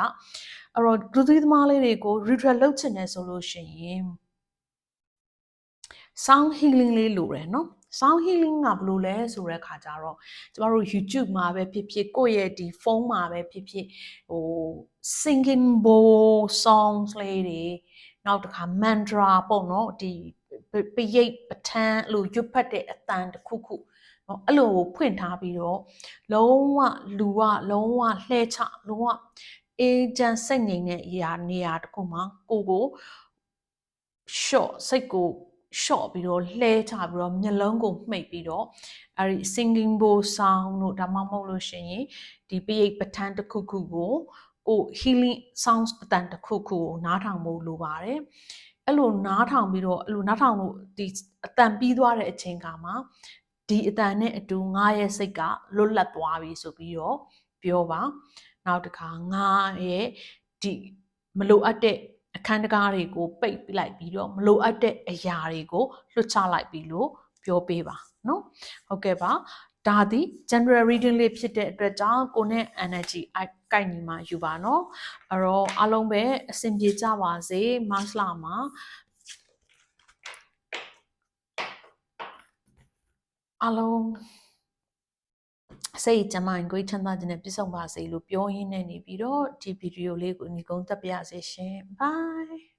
အဲ့တော့ group 3သမားလေးတွေကို retreat လုပ်ချင်တယ်ဆိုလို့ရှိရင် sound healing လေးလိုတယ်နော် sound healing ကဘယ်လိုလဲဆိုတဲ့ခါကျတော့ကျမတို့ YouTube မှာပဲဖြစ်ဖြစ်ကိုယ့်ရဲ့ဒီဖုန်းမှာပဲဖြစ်ဖြစ်singing bowl songs လေးတွေနောက်တစ်ခါ mantra ပေါ့နော်ဒီပရိတ်ပဋ္ဌာန်းလို့ရွတ်ဖတ်တဲ့အတန်တစ်ခုခုเนาะအဲ့လိုကိုဖွင့်ထားပြီးတော့လုံးဝလူကလုံးဝလှဲချလုံးဝအေးချမ်းစိတ်ငြိမ်တဲ့နေရာတစ်ခုမှာကိုစိတ်ကိုshort ပြီးတော့လှဲချပြီးတော့မျက်လုံးကိုမှိတ်ပြီးတော့အဲဒီ singing bowl sound တို့ဒါမှမဟုတ်လို့ရှိရင်ဒီပိဋကပဋ္ဌာန်းတစ်ခုခုကိုhealing sounds အတန်တစ်ခုခုကိုနားထောင်ဖို့လိုပါတယ်အဲ့လိုနားထောင်ပြီးတော့အဲ့လိုနားထောင်လို့ဒီအတန်ပြီးသွားတဲ့အချိန်ကမှဒီအတန်နဲ့အတူငါရဲ့စိတ်ကလွတ်လပ်သွားပြီဆိုပြီးတော့ပြောပါနောက်တစ်ခါငါရဲ့ဒီမလိုအပ်တဲ့အခန်းတကားတွေကိုပိတ်ပြလိုက်ပြီးတော့မလိုအပ်တဲ့အရာတွေကိုလွှတ်ချလိုက်ပြီးလို့ပြောပေးပါเนาะဟုတ်ကဲ့ပါဒါသည် general reading လေးဖြစ်တဲ့အတွက်ကြောင့်ကိုနဲ့ energy ကိုက်ညီမှာယူပါเนาะအဲ့တော့အားလုံးပဲအဆင်ပြေကြပါစေ March လမှာအားလုံးစိတ်ကျမ်းမာရင်ကိုယ်ချမ်းသာခြင်းနဲ့ပြည့်စုံပါစေလို့ပြောရင်းနဲ့နေပြီးတော့ဒီဗီဒီယိုလေးကိုညီကုန်းတက်ပါရစေရှင် bye